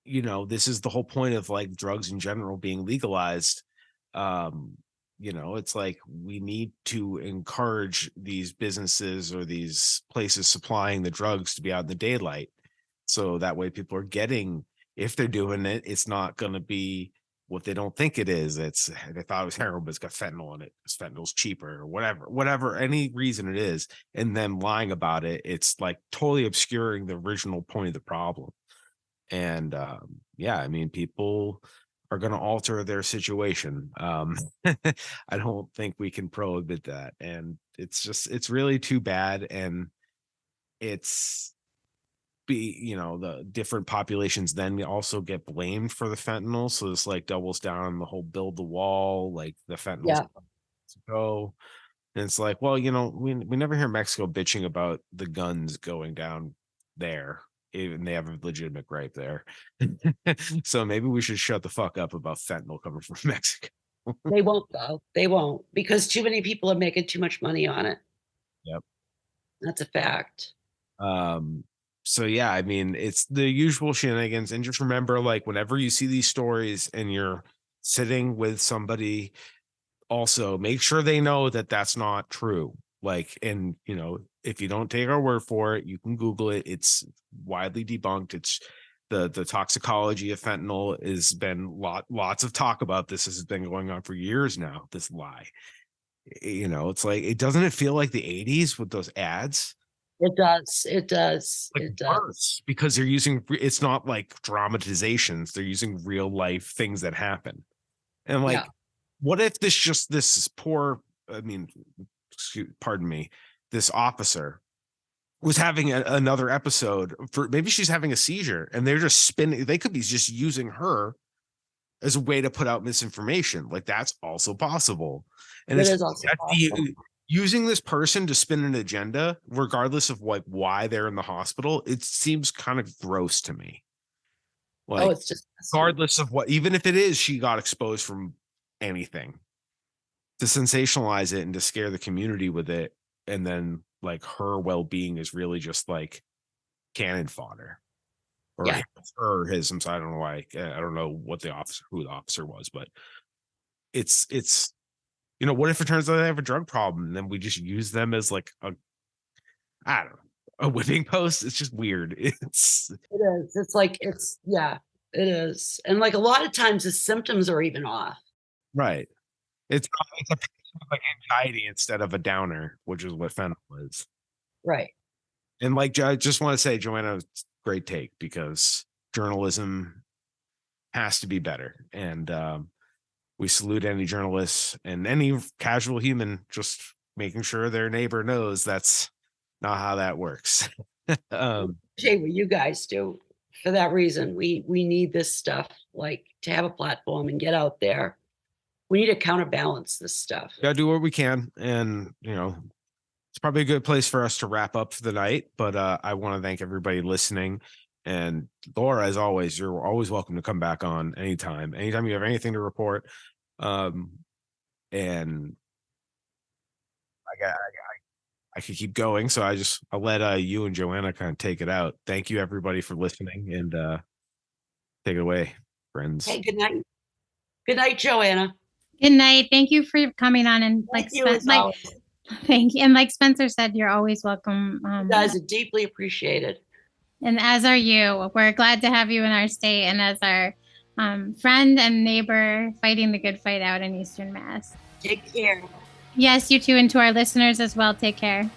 This is the whole point of like drugs in general being legalized. It's like we need to encourage these businesses or these places supplying the drugs to be out in the daylight, so that way people are getting, if they're doing it, it's not going to be what they don't think it is. They thought it was heroin, but it's got fentanyl in it. Fentanyl's cheaper or whatever any reason it is, and then lying about it. It's like totally obscuring the original point of the problem. And I mean, people are going to alter their situation. I don't think we can prohibit that, and it's really too bad. And it's the different populations then also get blamed for the fentanyl, so this like doubles down on the whole build the wall, like the fentanyl go. And it's like, well, we never hear Mexico bitching about the guns going down there, even they have a legitimate gripe there. So maybe we should shut the fuck up about fentanyl coming from Mexico. They won't though. They won't, because too many people are making too much money on it. Yep. That's a fact. So yeah, I mean, it's the usual shenanigans. And just remember, like, whenever you see these stories and you're sitting with somebody, also make sure they know that that's not true. Like, and if you don't take our word for it, you can Google it. It's widely debunked. It's the toxicology of fentanyl has been lots of talk about this. This has been going on for years now, this lie. It's like, doesn't it feel like the 80s with those ads? It does. Like, it does. Worse, because they're using, it's not like dramatizations. They're using real life things that happen. And like, what if this poor, I mean, pardon me, this officer was having another episode for, maybe she's having a seizure and they're just spinning. They could be just using her as a way to put out misinformation. Like, that's also possible. And it is also possible. Using this person to spin an agenda, regardless of like why they're in the hospital, it seems kind of gross to me. Like, it's just regardless of what, even if it is she got exposed from anything, to sensationalize it and to scare the community with it, and then like her well-being is really just like cannon fodder, or his. I'm sorry, I don't know why. I don't know who the officer was, but it's what if it turns out they have a drug problem and then we just use them as like I don't know, a whipping post? It's just weird. It is. It's like, it is. And like a lot of times the symptoms are even off. Right. It's a like anxiety instead of a downer, which is what fentanyl is. Right. And like, I just want to say, Joanna, great take, because journalism has to be better. And we salute any journalists and any casual human just making sure their neighbor knows that's not how that works. Appreciate what you guys do. For that reason, we need this stuff, like to have a platform and get out there We need to counterbalance this stuff. Gotta do what we can, and it's probably a good place for us to wrap up for the night. But I want to thank everybody listening. And Laura, as always, you're always welcome to come back on anytime you have anything to report. And I could keep going, so I'll let you and Joanna kind of take it out. Thank you everybody for listening, and take it away, friends. Hey, good night. Good night, Joanna. Good night. Thank you for coming on, and Thank you, as always. thank you. And like Spencer said, you're always welcome. You guys are deeply appreciated. And as are you. We're glad to have you in our state, and as our friend and neighbor fighting the good fight out in Eastern Mass. Take care. Yes, you too, and to our listeners as well. Take care.